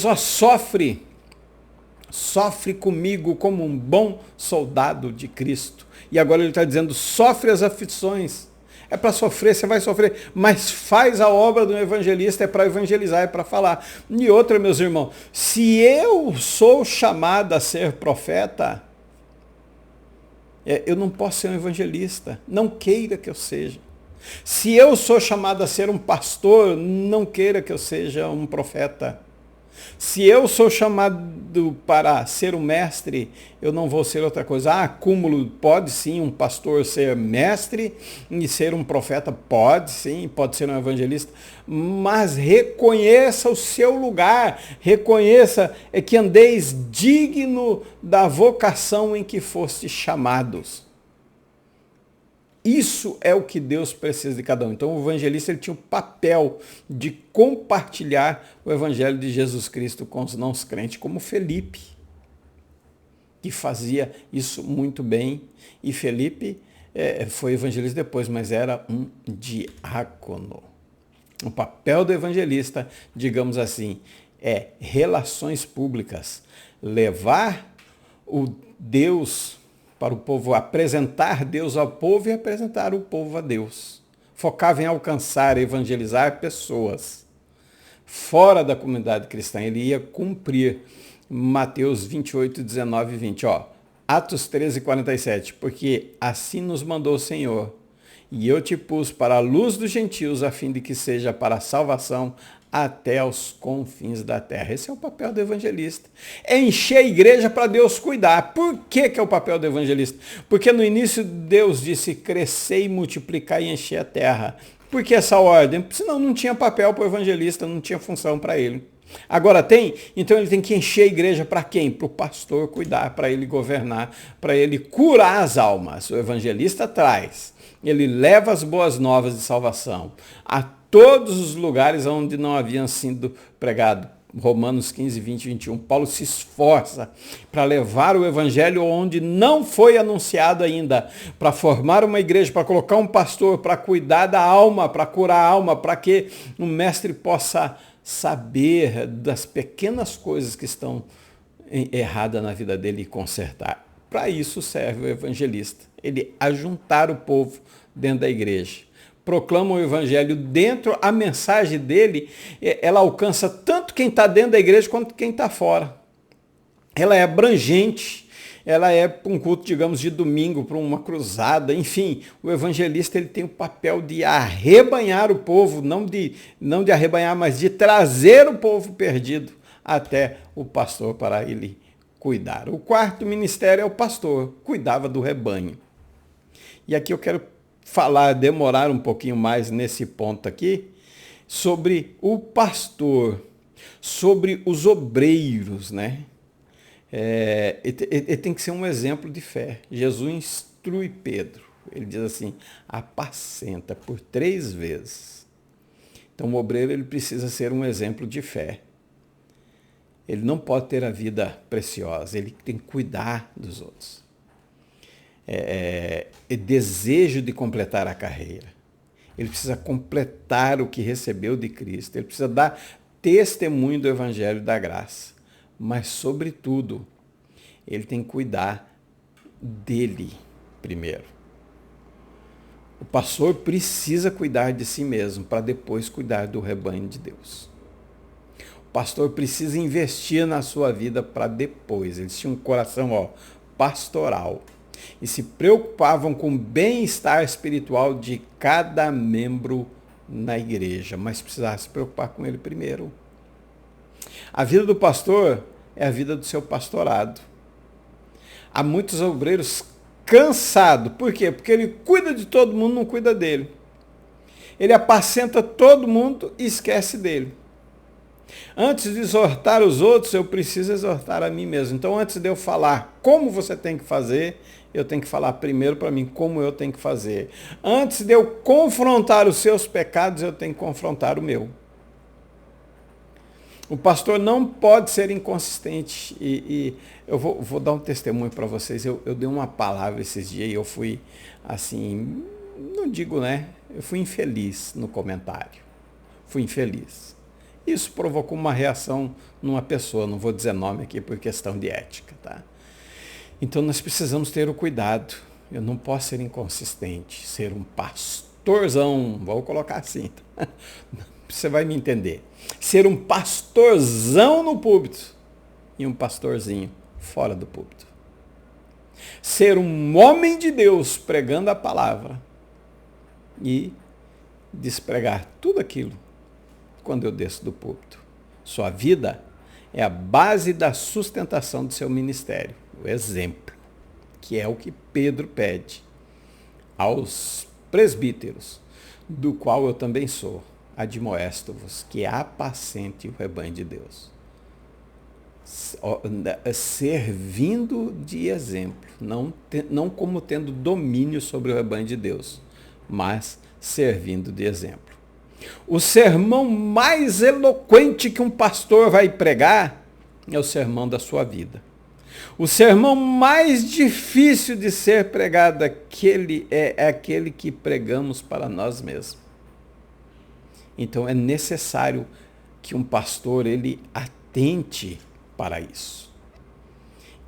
sofre comigo como um bom soldado de Cristo. E agora ele está dizendo, sofre as aflições. É para sofrer, você vai sofrer, mas faz a obra do evangelista, é para evangelizar, é para falar. E outra, meus irmãos, se eu sou chamado a ser profeta, eu não posso ser um evangelista, não queira que eu seja. Se eu sou chamado a ser um pastor, não queira que eu seja um profeta. Se eu sou chamado para ser um mestre, eu não vou ser outra coisa. Acúmulo, pode sim um pastor ser mestre e ser um profeta, pode sim, pode ser um evangelista, mas reconheça o seu lugar, reconheça que andeis digno da vocação em que foste chamados. Isso é o que Deus precisa de cada um. Então o evangelista ele tinha o papel de compartilhar o evangelho de Jesus Cristo com os não crentes, como Felipe, que fazia isso muito bem. E Felipe foi evangelista depois, mas era um diácono. O papel do evangelista, digamos assim, é relações públicas, levar o Deus para o povo, apresentar Deus ao povo e apresentar o povo a Deus. Focava em alcançar, evangelizar pessoas fora da comunidade cristã. Ele ia cumprir Mateus 28, 19 e 20. Atos 13, 47. Porque assim nos mandou o Senhor, e eu te pus para a luz dos gentios, a fim de que seja para a salvação até aos confins da terra. Esse é o papel do evangelista. É encher a igreja para Deus cuidar. Por que é o papel do evangelista? Porque no início Deus disse, crescer e multiplicar e encher a terra. Por que essa ordem? Senão não tinha papel para o evangelista, não tinha função para ele. Agora tem? Então ele tem que encher a igreja para quem? Para o pastor cuidar, para ele governar, para ele curar as almas. O evangelista traz. Ele leva as boas novas de salvação a todos os lugares onde não haviam sido pregado. Romanos 15, 20 e 21. Paulo se esforça para levar o evangelho onde não foi anunciado ainda, para formar uma igreja, para colocar um pastor, para cuidar da alma, para curar a alma, para que o mestre possa saber das pequenas coisas que estão erradas na vida dele e consertar. Para isso serve o evangelista. Ele ajuntar o povo dentro da igreja. Proclama o evangelho dentro, a mensagem dele, ela alcança tanto quem está dentro da igreja quanto quem está fora. Ela é abrangente, ela é para um culto, digamos, de domingo, para uma cruzada, enfim, o evangelista ele tem o papel de arrebanhar o povo, não de arrebanhar, mas de trazer o povo perdido até o pastor para ele cuidar. O quarto ministério é o pastor, cuidava do rebanho. E aqui eu quero demorar um pouquinho mais nesse ponto aqui, sobre o pastor, sobre os obreiros, né? Ele tem que ser um exemplo de fé. Jesus instrui Pedro. Ele diz assim, apacenta por 3 vezes. Então o obreiro ele precisa ser um exemplo de fé. Ele não pode ter a vida preciosa, ele tem que cuidar dos outros. Desejo de completar a carreira. Ele precisa completar o que recebeu de Cristo. Ele precisa dar testemunho do Evangelho da graça. Mas, sobretudo, ele tem que cuidar dele primeiro. O pastor precisa cuidar de si mesmo para depois cuidar do rebanho de Deus. O pastor precisa investir na sua vida para depois. Eles tinham um coração pastoral e se preocupavam com o bem-estar espiritual de cada membro na igreja, mas precisava se preocupar com ele primeiro. A vida do pastor é a vida do seu pastorado. Há muitos obreiros cansados. Por quê? Porque ele cuida de todo mundo, não cuida dele. Ele apacenta todo mundo e esquece dele. Antes de exortar os outros, eu preciso exortar a mim mesmo. Então, antes de eu falar como você tem que fazer, eu tenho que falar primeiro para mim como eu tenho que fazer. Antes de eu confrontar os seus pecados, eu tenho que confrontar o meu. O pastor não pode ser inconsistente. E eu vou dar um testemunho para vocês. Eu dei uma palavra esses dias e eu fui, assim, não digo, né? Eu fui infeliz no comentário. Fui infeliz. Isso provocou uma reação numa pessoa, não vou dizer nome aqui por questão de ética, tá? Então nós precisamos ter o cuidado. Eu não posso ser inconsistente, ser um pastorzão, vou colocar assim, tá? Você vai me entender. Ser um pastorzão no púlpito e um pastorzinho fora do púlpito. Ser um homem de Deus pregando a palavra e despregar tudo aquilo quando eu desço do púlpito. Sua vida é a base da sustentação do seu ministério, o exemplo, que é o que Pedro pede aos presbíteros, do qual eu também sou. Admoesto-vos que apacente o rebanho de Deus. Servindo de exemplo, não como tendo domínio sobre o rebanho de Deus, mas servindo de exemplo. O sermão mais eloquente que um pastor vai pregar é o sermão da sua vida. O sermão mais difícil de ser pregado é aquele que pregamos para nós mesmos. Então é necessário que um pastor ele atente para isso,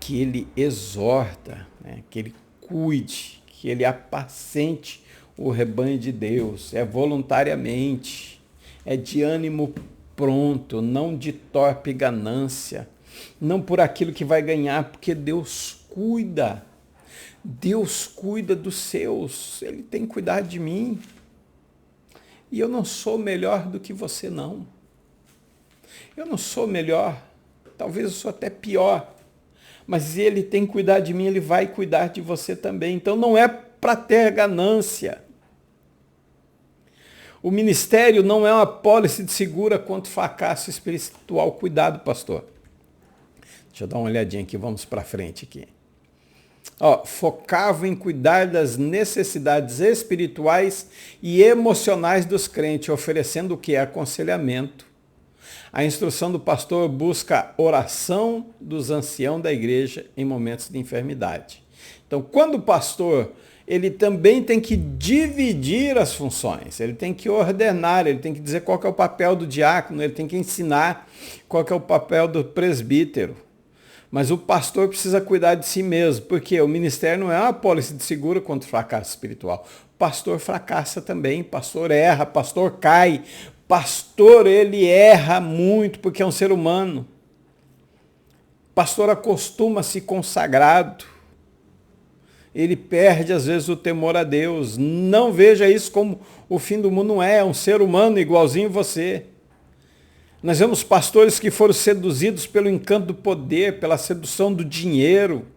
que ele exorta, né, que ele cuide, que ele apacente o rebanho de Deus, é voluntariamente, é de ânimo pronto, não de torpe ganância, não por aquilo que vai ganhar, porque Deus cuida dos seus, Ele tem cuidado de mim. E eu não sou melhor do que você, não. Eu não sou melhor. Talvez eu sou até pior. Mas Ele tem cuidado de mim, Ele vai cuidar de você também. Então não é para ter ganância. O ministério não é uma pólice de segura contra o fracasso espiritual. Cuidado, pastor. Deixa eu dar uma olhadinha aqui, vamos para frente aqui. Focava em cuidar das necessidades espirituais e emocionais dos crentes, oferecendo o que é aconselhamento. A instrução do pastor busca oração dos anciãos da igreja em momentos de enfermidade. Então, quando o pastor, ele também tem que dividir as funções, ele tem que ordenar, ele tem que dizer qual que é o papel do diácono, ele tem que ensinar qual que é o papel do presbítero. Mas o pastor precisa cuidar de si mesmo, porque o ministério não é uma pólice de seguro contra o fracasso espiritual. O pastor fracassa também, pastor erra, pastor cai, pastor ele erra muito porque é um ser humano. Pastor acostuma-se consagrado. Ele perde às vezes o temor a Deus. Não veja isso como o fim do mundo, não é um ser humano igualzinho você. Nós vemos pastores que foram seduzidos pelo encanto do poder, pela sedução do dinheiro,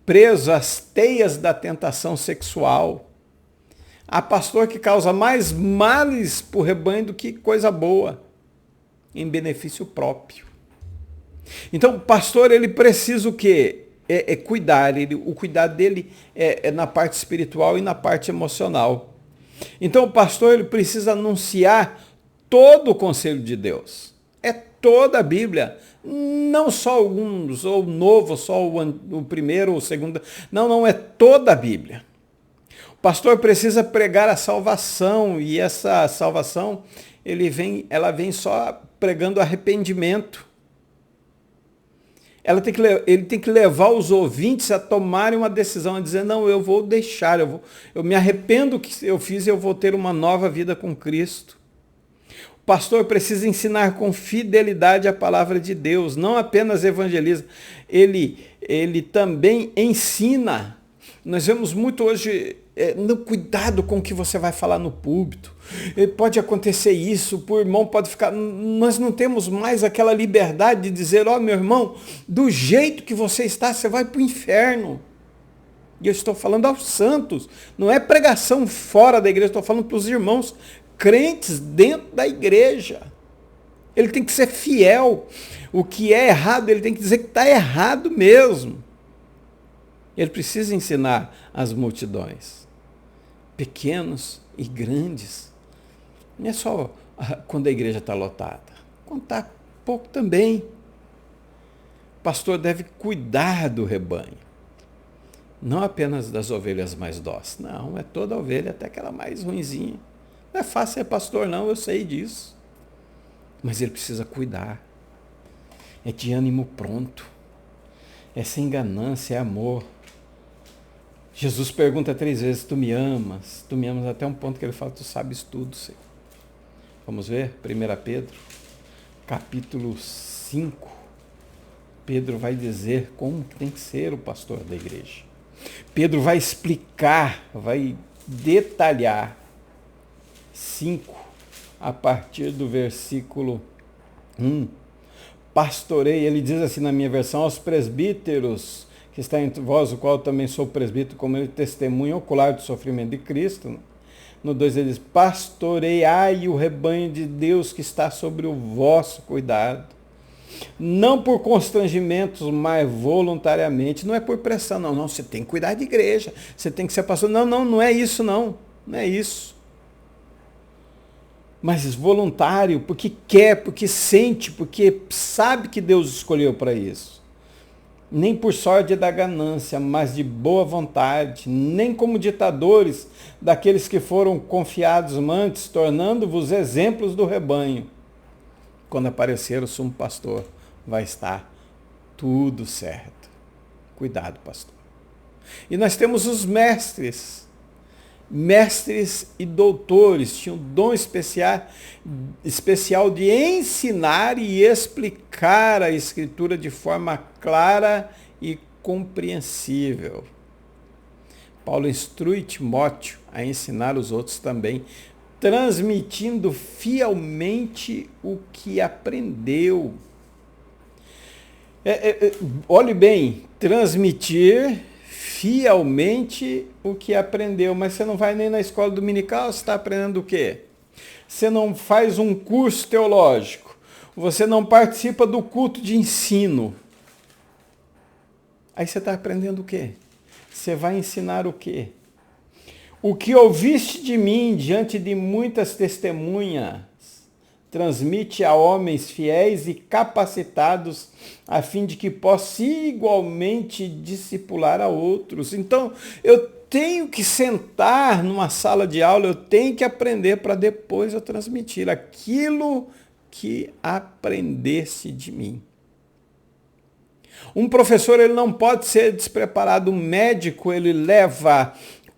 presos às teias da tentação sexual. Há pastor que causa mais males para o rebanho do que coisa boa, em benefício próprio. Então, o pastor, ele precisa o quê? Cuidar. O cuidado dele é na parte espiritual e na parte emocional. Então, o pastor, ele precisa anunciar todo o conselho de Deus. É toda a Bíblia. Não só alguns, ou o novo, só o primeiro ou o segundo. Não, é toda a Bíblia. O pastor precisa pregar a salvação, e essa salvação ela vem só pregando arrependimento. Ele tem que levar os ouvintes a tomarem uma decisão, a dizer, não, eu vou deixar, eu me arrependo do que eu fiz e eu vou ter uma nova vida com Cristo. O pastor precisa ensinar com fidelidade a palavra de Deus, não apenas evangeliza, ele também ensina. Nós vemos muito hoje, cuidado com o que você vai falar no púlpito. Pode acontecer isso, o irmão pode ficar... Nós não temos mais aquela liberdade de dizer, meu irmão, do jeito que você está, você vai para o inferno. E eu estou falando aos santos, não é pregação fora da igreja, estou falando para os irmãos crentes dentro da igreja. Ele tem que ser fiel. O que é errado, ele tem que dizer que está errado mesmo. Ele precisa ensinar as multidões, pequenos e grandes. Não é só quando a igreja está lotada, quando está pouco também. O pastor deve cuidar do rebanho, não apenas das ovelhas mais dóceis, não, é toda ovelha, até aquela mais ruinzinha. Não é fácil ser pastor, não, eu sei disso. Mas ele precisa cuidar. É de ânimo pronto, é sem ganância, é amor. Jesus pergunta 3 vezes, tu me amas? Tu me amas até um ponto que ele fala, tu sabes tudo, Senhor. Vamos ver? 1 Pedro, capítulo 5. Pedro vai dizer como tem que ser o pastor da igreja. Pedro vai explicar, vai detalhar. 5, a partir do versículo 1. Pastorei, ele diz assim na minha versão, aos presbíteros que está entre vós, o qual também sou presbítero, como ele testemunha ocular do sofrimento de Cristo. No 2 ele diz, pastoreai o rebanho de Deus que está sobre o vosso cuidado. Não por constrangimentos, mas voluntariamente. Não é por pressão, não. Você tem que cuidar de igreja. Você tem que ser pastor. Não é isso, não. Não é isso. Mas voluntário, porque quer, porque sente, porque sabe que Deus escolheu para isso. Nem por sorte da ganância, mas de boa vontade, nem como ditadores daqueles que foram confiados antes, tornando-vos exemplos do rebanho. Quando aparecer o sumo pastor, vai estar tudo certo. Cuidado, pastor. E nós temos os mestres e doutores, tinham um dom especial de ensinar e explicar a Escritura de forma clara e compreensível. Paulo instrui Timóteo a ensinar os outros também, transmitindo fielmente o que aprendeu. Olhe bem, transmitir fielmente o que aprendeu, mas você não vai nem na escola dominical, você está aprendendo o quê? Você não faz um curso teológico, você não participa do culto de ensino. Aí você está aprendendo o quê? Você vai ensinar o quê? O que ouviste de mim diante de muitas testemunhas, transmite a homens fiéis e capacitados, a fim de que possa igualmente discipular a outros. Então, eu tenho que sentar numa sala de aula, eu tenho que aprender para depois eu transmitir aquilo que aprendesse de mim. Um professor, ele não pode ser despreparado. Um médico, ele leva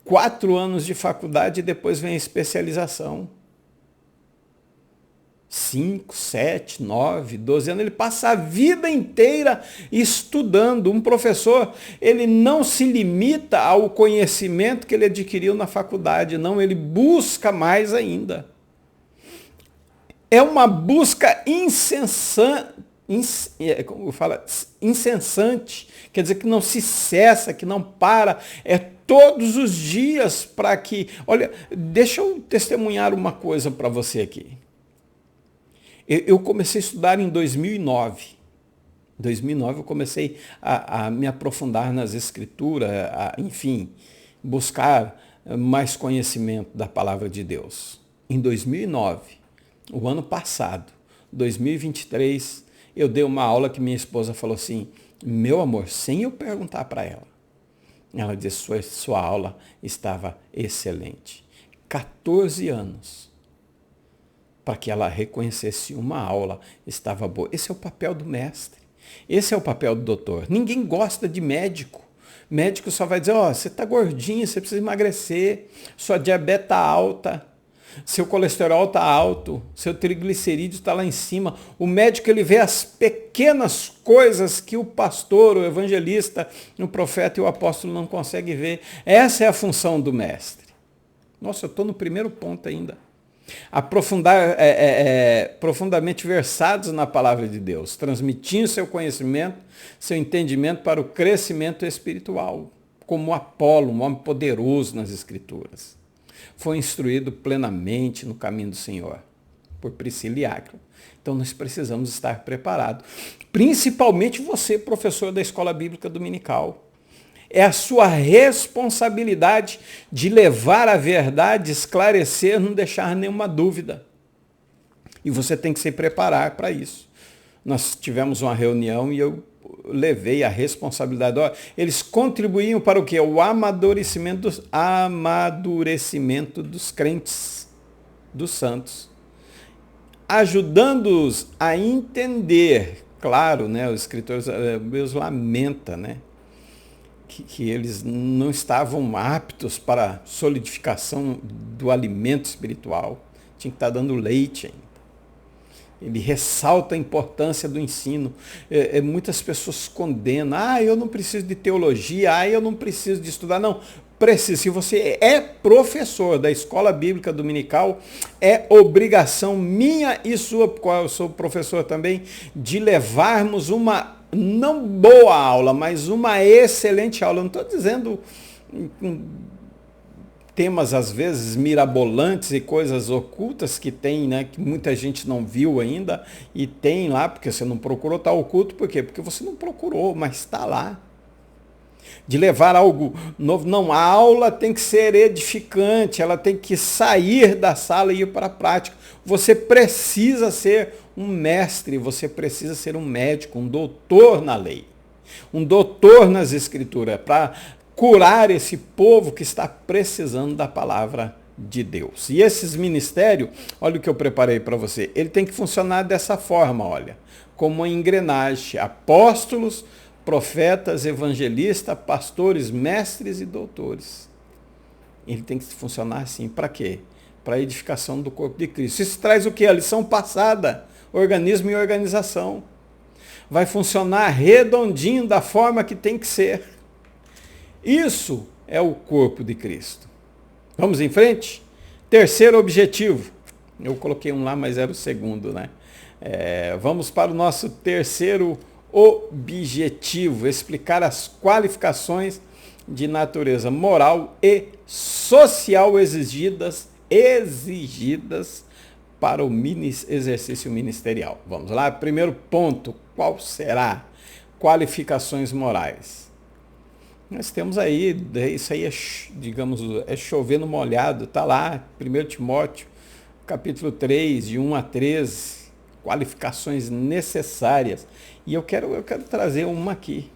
4 anos de faculdade e depois vem a especialização. 5, 7, 9, 12 anos, ele passa a vida inteira estudando. Um professor, ele não se limita ao conhecimento que ele adquiriu na faculdade, não, ele busca mais ainda. É uma busca incessante, quer dizer que não se cessa, que não para, é todos os dias para que... Olha, deixa eu testemunhar uma coisa para você aqui. Eu comecei a estudar em 2009. Em 2009 eu comecei a me aprofundar nas escrituras, enfim, buscar mais conhecimento da palavra de Deus. Em 2009, o ano passado, 2023, eu dei uma aula que minha esposa falou assim, meu amor, sem eu perguntar para ela, Ela disse, sua aula estava excelente. 14 anos para que ela reconhecesse uma aula estava boa. Esse é o papel do mestre. Esse é o papel do doutor. Ninguém gosta de médico. Médico só vai dizer, você está gordinho, você precisa emagrecer, sua diabetes está alta, seu colesterol está alto, seu triglicerídeo está lá em cima. O médico, ele vê as pequenas coisas que o pastor, o evangelista, o profeta e o apóstolo não conseguem ver. Essa é a função do mestre. Nossa, eu estou no primeiro ponto ainda. Aprofundar, profundamente versados na palavra de Deus, transmitindo seu conhecimento, seu entendimento para o crescimento espiritual, como Apolo, um homem poderoso nas Escrituras. Foi instruído plenamente no caminho do Senhor, por Priscila e Áquila. Então nós precisamos estar preparados, principalmente você, professor da Escola Bíblica Dominical. É a sua responsabilidade de levar a verdade, esclarecer, não deixar nenhuma dúvida. E você tem que se preparar para isso. Nós tivemos uma reunião e eu levei a responsabilidade. Eles contribuíam para o quê? O amadurecimento dos crentes, dos santos. Ajudando-os a entender, claro, né, os escritores Deus lamenta, né? Que eles não estavam aptos para a solidificação do alimento espiritual. Tinha que estar dando leite ainda. Ele ressalta a importância do ensino. Muitas pessoas condenam. Eu não preciso de teologia. Eu não preciso de estudar. Não, precisa. Se você é professor da Escola Bíblica Dominical, é obrigação minha e sua, qual eu sou professor também, de levarmos uma não boa aula, mas uma excelente aula. Eu não estou dizendo temas, às vezes, mirabolantes e coisas ocultas que tem, né, que muita gente não viu ainda, e tem lá, porque você não procurou, está oculto. Por quê? Porque você não procurou, mas está lá. De levar algo novo. Não, a aula tem que ser edificante, ela tem que sair da sala e ir para a prática. Você precisa ser um mestre, você precisa ser um médico, um doutor na lei, um doutor nas escrituras, para curar esse povo que está precisando da palavra de Deus. E esses ministérios, olha o que eu preparei para você, ele tem que funcionar dessa forma, olha, como uma engrenagem: apóstolos, profetas, evangelistas, pastores, mestres e doutores. Ele tem que funcionar assim. Para quê? Para a edificação do corpo de Cristo. Isso traz o quê? A lição passada. Organismo e organização. Vai funcionar redondinho da forma que tem que ser. Isso é o corpo de Cristo. Vamos em frente? Terceiro objetivo. Eu coloquei um lá, mas era o segundo, né? Vamos para o nosso terceiro objetivo: explicar as qualificações de natureza moral e social exigidas para o exercício ministerial. Vamos lá? Primeiro ponto: qual será? Qualificações morais. Nós temos aí, isso aí digamos, é chover no molhado, está lá, 1 Timóteo, capítulo 3, de 1 a 13, qualificações necessárias. E eu quero trazer uma aqui.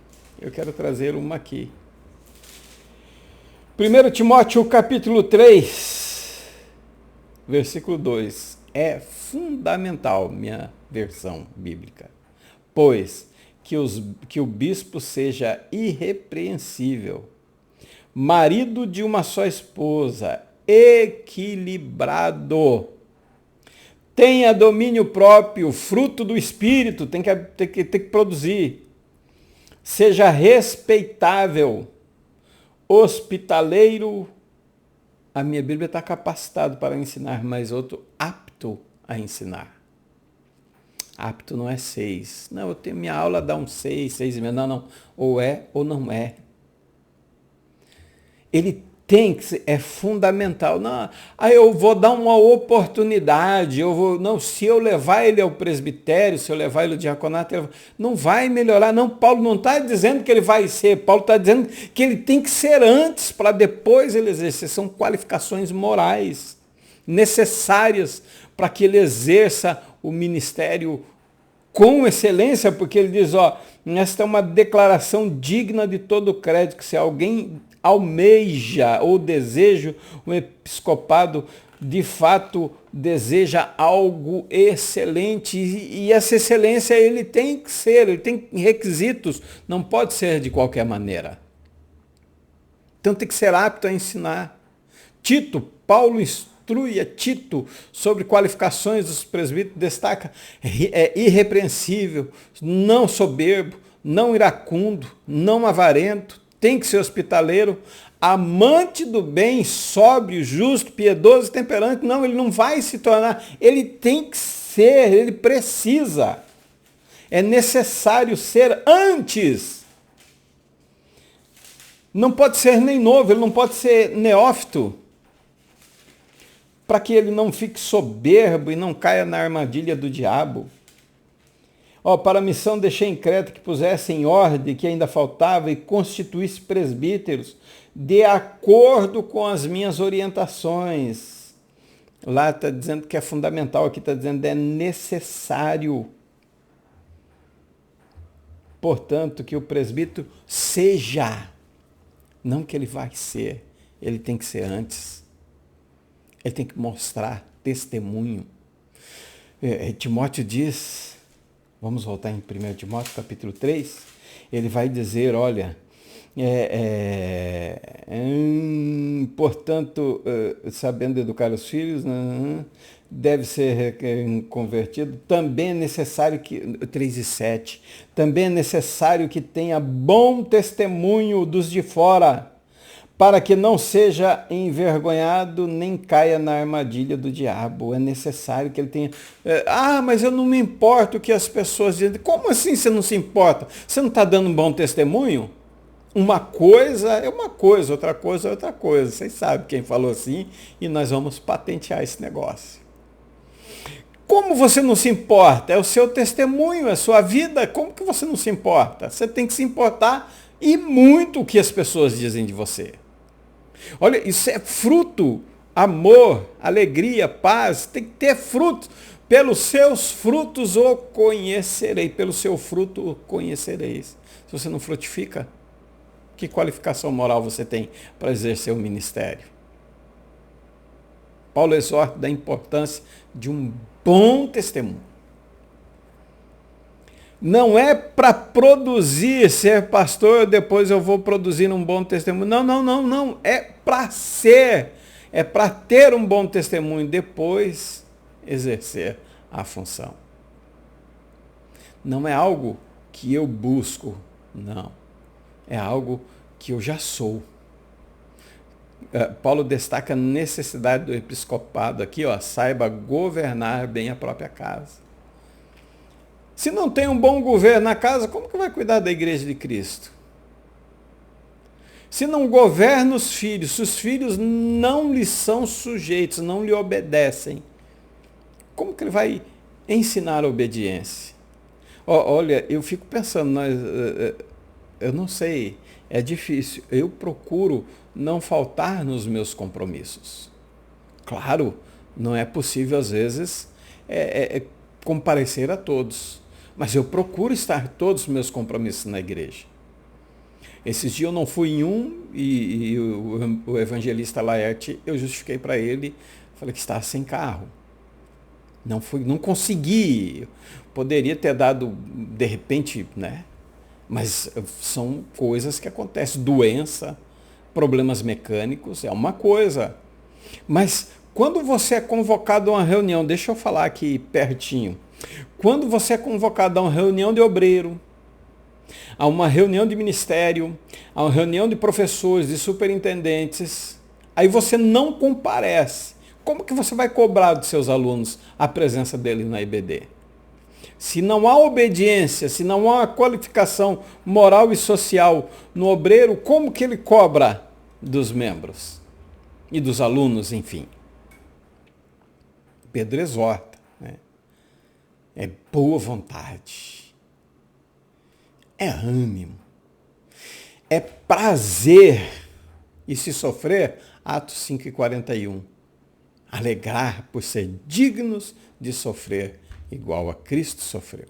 1 Timóteo, capítulo 3, versículo 2. É fundamental, minha versão bíblica. Pois que o bispo seja irrepreensível, marido de uma só esposa, equilibrado, tenha domínio próprio, fruto do Espírito, tem que produzir, seja respeitável, hospitaleiro. A minha Bíblia está capacitado para ensinar, mas outro apto a ensinar. Apto não é 6. Não, eu tenho, minha aula dá um 6, 6,5. Não. Ou é ou não é. Ele tem que ser, é fundamental. Não, eu vou dar uma oportunidade. Se eu levar ele ao presbitério, se eu levar ele ao diaconato, não vai melhorar. Não, Paulo não está dizendo que ele vai ser. Paulo está dizendo que ele tem que ser antes, para depois ele exercer. São qualificações morais necessárias para que ele exerça o ministério com excelência, porque ele diz, esta é uma declaração digna de todo crédito, que se alguém almeja ou deseja um episcopado, de fato deseja algo excelente, e essa excelência ele tem que ser, ele tem requisitos, não pode ser de qualquer maneira. Então tem que ser apto a ensinar. Paulo instrui a Tito sobre qualificações dos presbíteros, destaca, é irrepreensível, não soberbo, não iracundo, não avarento, tem que ser hospitaleiro, amante do bem, sóbrio, justo, piedoso e temperante. Não, ele não vai se tornar, ele tem que ser, ele precisa. É necessário ser antes. Não pode ser nem novo, ele não pode ser neófito, para que ele não fique soberbo e não caia na armadilha do diabo. Para a missão deixei em Creta que pusesse em ordem que ainda faltava e constituísse presbíteros de acordo com as minhas orientações. Lá está dizendo que é fundamental, aqui está dizendo que é necessário. Portanto, que o presbítero seja, não que ele vai ser, ele tem que ser antes. Ele tem que mostrar testemunho. Timóteo diz, vamos voltar em 1 Timóteo capítulo 3, ele vai dizer, olha, portanto, sabendo educar os filhos, deve ser convertido, também é necessário que, 3:7, também é necessário que tenha bom testemunho dos de fora, para que não seja envergonhado nem caia na armadilha do diabo. É necessário que ele tenha... mas eu não me importo o que as pessoas dizem. Como assim você não se importa? Você não está dando um bom testemunho? Uma coisa é uma coisa, outra coisa é outra coisa. Vocês sabem quem falou assim, e nós vamos patentear esse negócio. Como você não se importa? É o seu testemunho, é a sua vida. Como que você não se importa? Você tem que se importar e muito o que as pessoas dizem de você. Olha, isso é fruto, amor, alegria, paz, tem que ter frutos. Pelos seus frutos o conhecerei, pelo seu fruto o conhecereis. Se você não frutifica, que qualificação moral você tem para exercer o ministério? Paulo exorta da importância de um bom testemunho. Não é para produzir, ser pastor, depois eu vou produzir um bom testemunho. Não. É para ser, é para ter um bom testemunho, depois exercer a função. Não é algo que eu busco, não. É algo que eu já sou. Paulo destaca a necessidade do episcopado aqui, saiba governar bem a própria casa. Se não tem um bom governo na casa, como que vai cuidar da igreja de Cristo? Se não governa os filhos, se os filhos não lhe são sujeitos, não lhe obedecem, como que ele vai ensinar a obediência? Olha, eu fico pensando, eu não sei, é difícil. Eu procuro não faltar nos meus compromissos. Claro, não é possível às vezes comparecer a todos. Mas eu procuro estar todos os meus compromissos na igreja. Esses dias eu não fui em um e o evangelista Laerte, eu justifiquei para ele, falei que estava sem carro. Não fui, não consegui. Poderia ter dado, de repente, né? Mas são coisas que acontecem. Doença, problemas mecânicos, é uma coisa. Mas quando você é convocado a uma reunião, deixa eu falar aqui pertinho. Quando você é convocado a uma reunião de obreiro, a uma reunião de ministério, a uma reunião de professores, de superintendentes, aí você não comparece. Como que você vai cobrar dos seus alunos a presença deles na IBD? Se não há obediência, se não há qualificação moral e social no obreiro, como que ele cobra dos membros e dos alunos, enfim? Pedro exorta. É boa vontade, é ânimo, é prazer, e se sofrer, Atos 5:41, alegrar por ser dignos de sofrer igual a Cristo sofreu.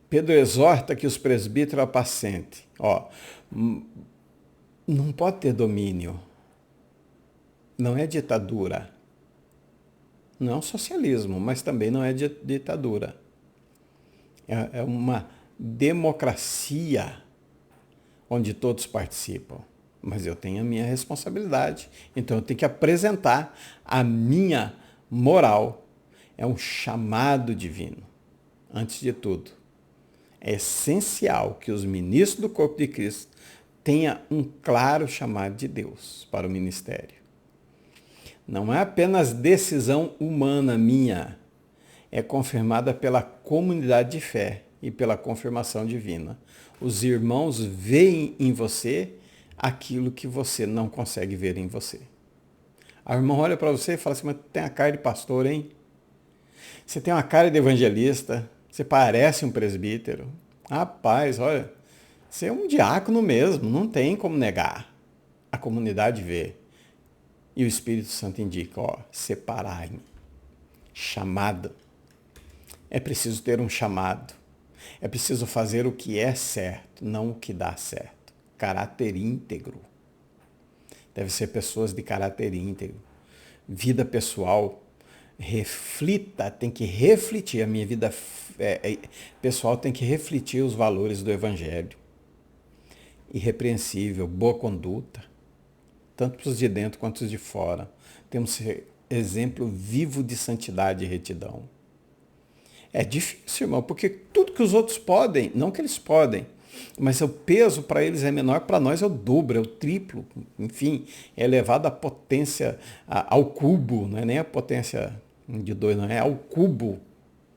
Pedro exorta que os presbíteros apacentem. Não pode ter domínio. Não é ditadura. Não é um socialismo, mas também não é ditadura. É uma democracia onde todos participam. Mas eu tenho a minha responsabilidade. Então eu tenho que apresentar a minha moral. É um chamado divino. Antes de tudo, é essencial que os ministros do corpo de Cristo tenham um claro chamado de Deus para o ministério. Não é apenas decisão humana minha, é confirmada pela comunidade de fé e pela confirmação divina. Os irmãos veem em você aquilo que você não consegue ver em você. A irmã olha para você e fala assim, mas tem a cara de pastor, hein? Você tem uma cara de evangelista, você parece um presbítero. Rapaz, olha, você é um diácono mesmo, não tem como negar. A comunidade vê. E o Espírito Santo indica, separai-me. Chamado. É preciso ter um chamado. É preciso fazer o que é certo, não o que dá certo. Caráter íntegro. Deve ser pessoas de caráter íntegro. Vida pessoal. Reflita, tem que refletir. A minha vida pessoal tem que refletir os valores do Evangelho. Irrepreensível, boa conduta. Tanto para os de dentro quanto os de fora. Temos que ser exemplo vivo de santidade e retidão. É difícil, irmão, porque tudo que os outros podem, não que eles podem, mas o peso para eles é menor, para nós é o dobro, é o triplo, enfim, é elevado à potência, ao cubo, não é nem a potência de 2, não é ao cubo,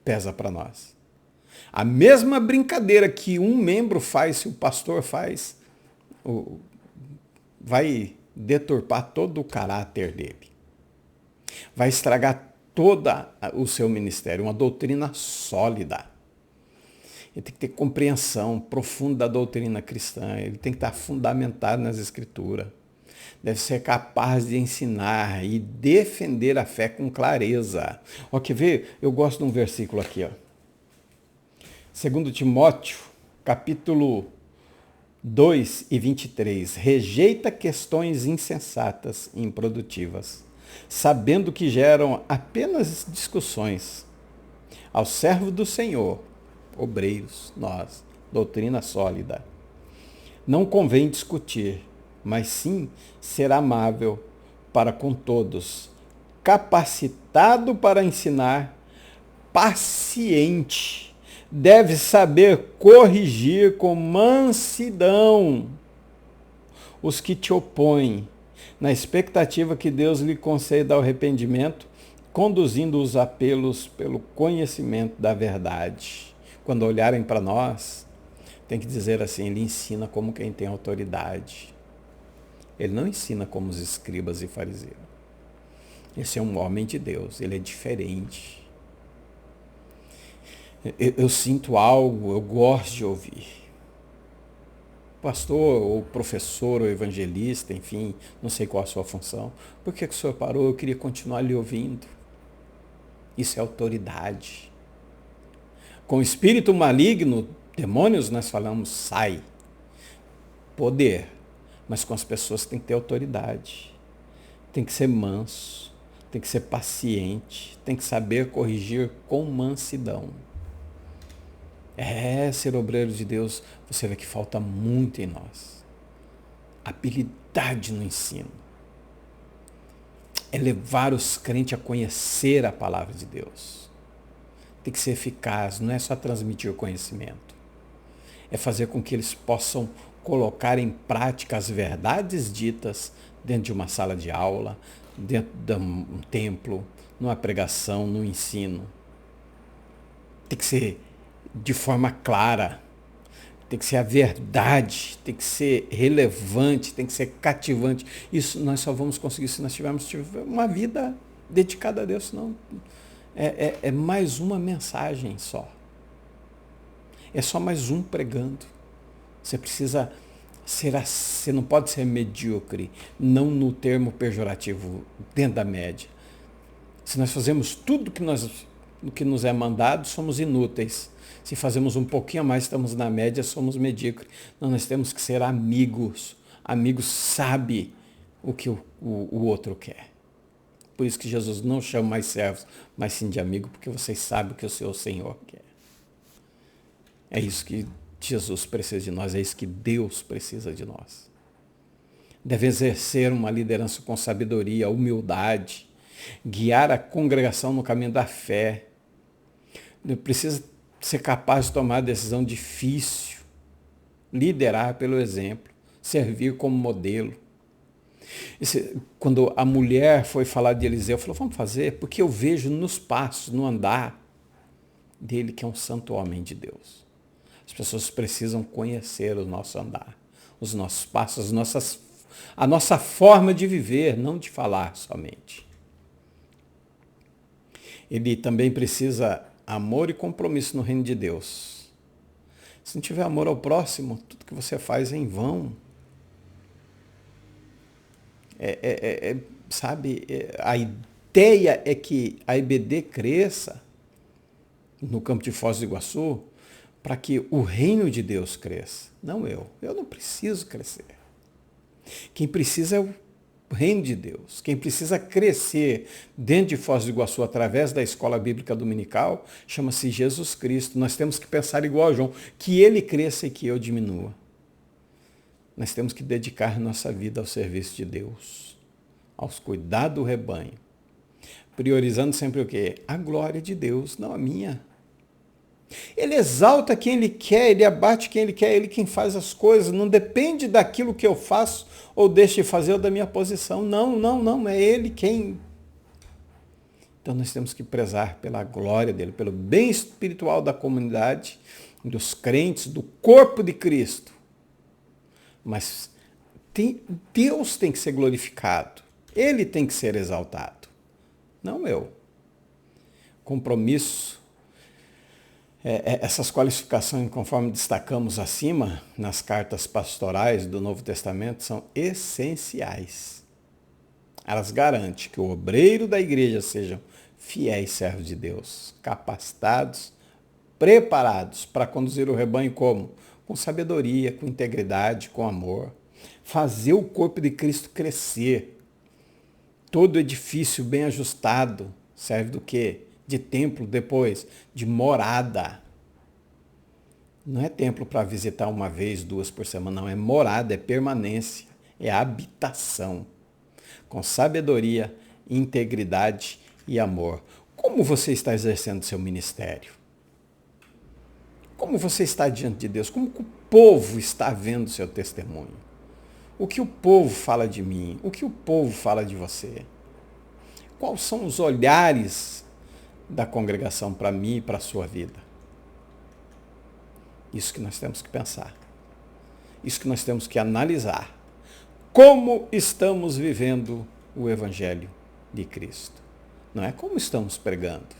pesa para nós. A mesma brincadeira que um membro faz, se o pastor faz, vai deturpar todo o caráter dele. Vai estragar todo o seu ministério, uma doutrina sólida. Ele tem que ter compreensão profunda da doutrina cristã, ele tem que estar fundamentado nas Escrituras. Deve ser capaz de ensinar e defender a fé com clareza. Quer ver? Eu gosto de um versículo aqui. 2 Timóteo, capítulo 2 e 23. Rejeita questões insensatas e improdutivas, sabendo que geram apenas discussões. Ao servo do Senhor, obreiros, nós, doutrina sólida. Não convém discutir, mas sim ser amável para com todos, capacitado para ensinar, paciente. Deve saber corrigir com mansidão os que te opõem, na expectativa que Deus lhe conceda o arrependimento, conduzindo os apelos pelo conhecimento da verdade. Quando olharem para nós, tem que dizer assim, ele ensina como quem tem autoridade. Ele não ensina como os escribas e fariseus. Esse é um homem de Deus, ele é diferente. Eu sinto algo, eu gosto de ouvir. Pastor, ou professor, ou evangelista, enfim, não sei qual a sua função. Por que o senhor parou? Eu queria continuar lhe ouvindo. Isso é autoridade. Com o espírito maligno, demônios, nós falamos, sai. Poder. Mas com as pessoas tem que ter autoridade. Tem que ser manso. Tem que ser paciente. Tem que saber corrigir com mansidão. Ser obreiro de Deus, você vê que falta muito em nós. Habilidade no ensino. É levar os crentes a conhecer a palavra de Deus. Tem que ser eficaz, não é só transmitir o conhecimento. É fazer com que eles possam colocar em prática as verdades ditas dentro de uma sala de aula, dentro de um templo, numa pregação, no ensino. Tem que ser de forma clara, tem que ser a verdade, tem que ser relevante, tem que ser cativante. Isso nós só vamos conseguir se nós tivermos uma vida dedicada a Deus, senão é mais uma mensagem só. É só mais um pregando. Você precisa você não pode ser medíocre, não no termo pejorativo, dentro da média. Se nós fazemos tudo que nós no que nos é mandado, somos inúteis. Se fazemos um pouquinho a mais, estamos na média, somos medíocres. Não, nós temos que ser amigos. Amigos sabe o que o outro quer. Por isso que Jesus não chama mais servos, mas sim de amigo, porque vocês sabem o que o seu Senhor quer. É isso que Jesus precisa de nós, é isso que Deus precisa de nós. Deve exercer uma liderança com sabedoria, humildade, guiar a congregação no caminho da fé. Precisa ser capaz de tomar decisão difícil, liderar pelo exemplo, servir como modelo. Quando a mulher foi falar de Eliseu, falou, vamos fazer, porque eu vejo nos passos, no andar dele que é um santo homem de Deus. As pessoas precisam conhecer o nosso andar, os nossos passos, a nossa forma de viver, não de falar somente. Ele também precisa amor e compromisso no reino de Deus. Se não tiver amor ao próximo, tudo que você faz é em vão. Sabe, a ideia é que a IBD cresça no campo de Foz do Iguaçu para que o reino de Deus cresça. Não eu. Eu não preciso crescer. Quem precisa é o reino de Deus. Quem precisa crescer dentro de Foz do Iguaçu através da escola bíblica dominical chama-se Jesus Cristo. Nós temos que pensar igual a João, que ele cresça e que eu diminua. Nós temos que dedicar nossa vida ao serviço de Deus, aos cuidados do rebanho, priorizando sempre o quê? A glória de Deus, não a minha. Ele exalta quem ele quer, ele abate quem ele quer, ele quem faz as coisas, não depende daquilo que eu faço ou deixo de fazer ou da minha posição. Não, é ele quem. Então nós temos que prezar pela glória dele, pelo bem espiritual da comunidade, dos crentes, do corpo de Cristo. Mas Deus tem que ser glorificado. Ele tem que ser exaltado. Não eu. Compromisso. Essas qualificações, conforme destacamos acima, nas cartas pastorais do Novo Testamento, são essenciais. Elas garantem que o obreiro da igreja sejam fiéis servos de Deus, capacitados, preparados para conduzir o rebanho como? Com sabedoria, com integridade, com amor. Fazer o corpo de Cristo crescer. Todo edifício bem ajustado serve do quê? De templo, depois de morada. Não é templo para visitar uma vez, duas por semana, não. É morada, é permanência, é habitação. Com sabedoria, integridade e amor. Como você está exercendo seu ministério? Como você está diante de Deus? Como o povo está vendo seu testemunho? O que o povo fala de mim? O que o povo fala de você? Quais são os olhares da congregação para mim e para a sua vida? Isso que nós temos que pensar. Isso que nós temos que analisar. Como estamos vivendo o Evangelho de Cristo? Não é como estamos pregando,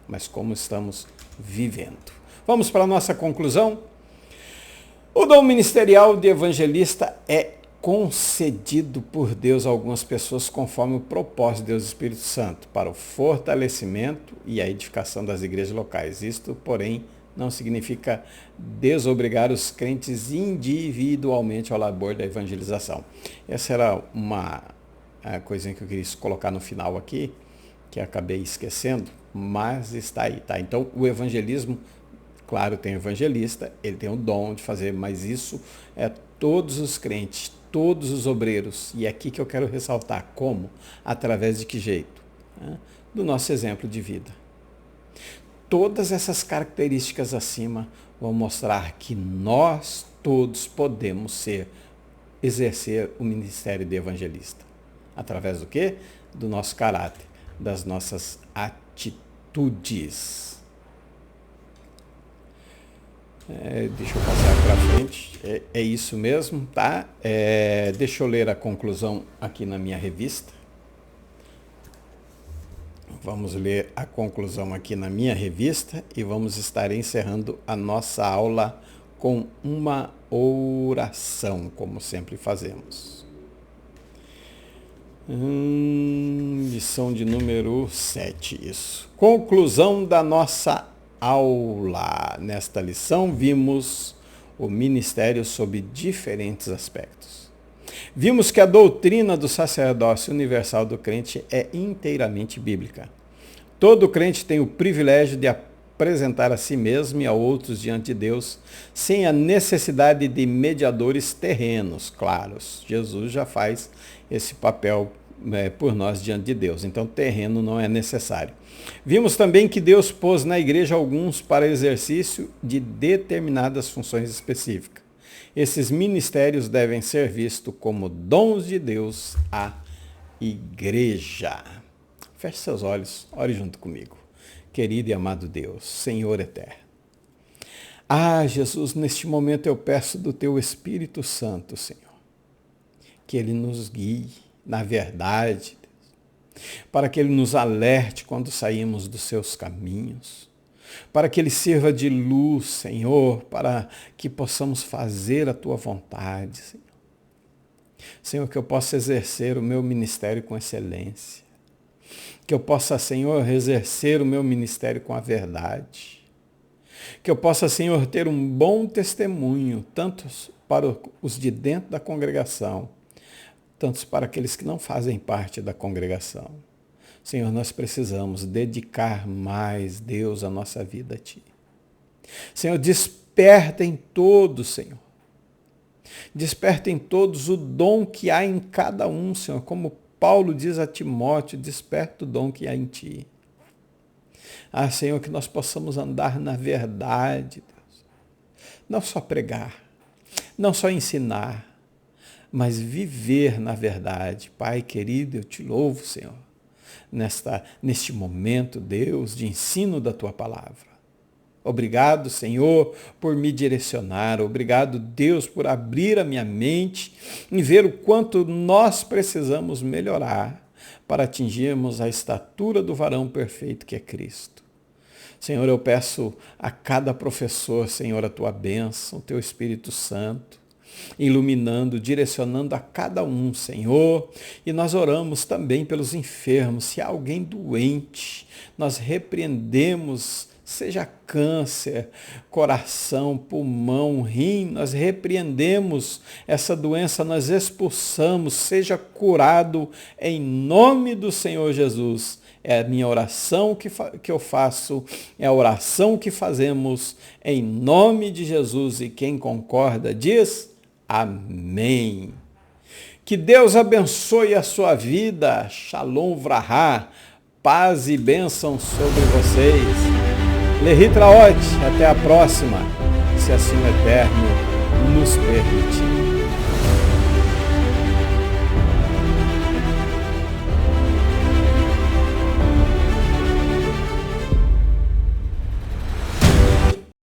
mas como estamos vivendo. Vamos para a nossa conclusão? O dom ministerial de evangelista é concedido por Deus a algumas pessoas conforme o propósito de Deus Espírito Santo, para o fortalecimento e a edificação das igrejas locais. Isto, porém, não significa desobrigar os crentes individualmente ao labor da evangelização. Essa era uma coisinha que eu queria colocar no final aqui, que acabei esquecendo, mas está aí, tá? Então, o evangelismo, claro, tem o evangelista, ele tem o dom de fazer, mas isso é todos os crentes, todos os obreiros. E é aqui que eu quero ressaltar. Como? Através de que jeito? Do nosso exemplo de vida. Todas essas características acima vão mostrar que nós todos podemos exercer o ministério de evangelista. Através do quê? Do nosso caráter, das nossas atitudes. Deixa eu passar para frente. É isso mesmo, tá? Deixa eu ler a conclusão aqui na minha revista. Vamos ler a conclusão aqui na minha revista e vamos estar encerrando a nossa aula com uma oração, como sempre fazemos. Lição de número 7, isso. Conclusão da nossa aula. Nesta lição vimos o ministério sob diferentes aspectos. Vimos que a doutrina do sacerdócio universal do crente é inteiramente bíblica. Todo crente tem o privilégio de apresentar a si mesmo e a outros diante de Deus, sem a necessidade de mediadores terrenos, claros. Jesus já faz esse papel por nós diante de Deus, então terreno não é necessário. Vimos também que Deus pôs na igreja alguns para exercício de determinadas funções específicas. Esses ministérios devem ser vistos como dons de Deus à igreja. Feche seus olhos, ore junto comigo. Querido e amado Deus, Senhor eterno. Jesus, neste momento eu peço do Teu Espírito Santo, Senhor, que Ele nos guie na verdade, Deus, para que Ele nos alerte quando saímos dos Seus caminhos, para que Ele sirva de luz, Senhor, para que possamos fazer a Tua vontade, Senhor. Senhor, que eu possa exercer o meu ministério com excelência. Que eu possa, Senhor, exercer o meu ministério com a verdade. Que eu possa, Senhor, ter um bom testemunho, tanto para os de dentro da congregação, tanto para aqueles que não fazem parte da congregação. Senhor, nós precisamos dedicar mais, Deus, a nossa vida a Ti. Senhor, desperta em todos, Senhor. Desperta em todos o dom que há em cada um, Senhor, como Paulo diz a Timóteo, desperta o dom que há em ti. Senhor, que nós possamos andar na verdade, Deus. Não só pregar, não só ensinar, mas viver na verdade. Pai querido, eu te louvo, Senhor, neste momento, Deus, de ensino da tua palavra. Obrigado, Senhor, por me direcionar. Obrigado, Deus, por abrir a minha mente e ver o quanto nós precisamos melhorar para atingirmos a estatura do varão perfeito que é Cristo. Senhor, eu peço a cada professor, Senhor, a tua bênção, o teu Espírito Santo, iluminando, direcionando a cada um, Senhor. E nós oramos também pelos enfermos. Se há alguém doente, nós repreendemos, seja câncer, coração, pulmão, rim, nós repreendemos essa doença, nós expulsamos, seja curado em nome do Senhor Jesus. É a minha oração que eu faço, é a oração que fazemos em nome de Jesus. E quem concorda diz amém. Que Deus abençoe a sua vida. Shalom Vrahá. Paz e bênção sobre vocês. Lehitraot, até a próxima, se assim o Eterno nos permitir.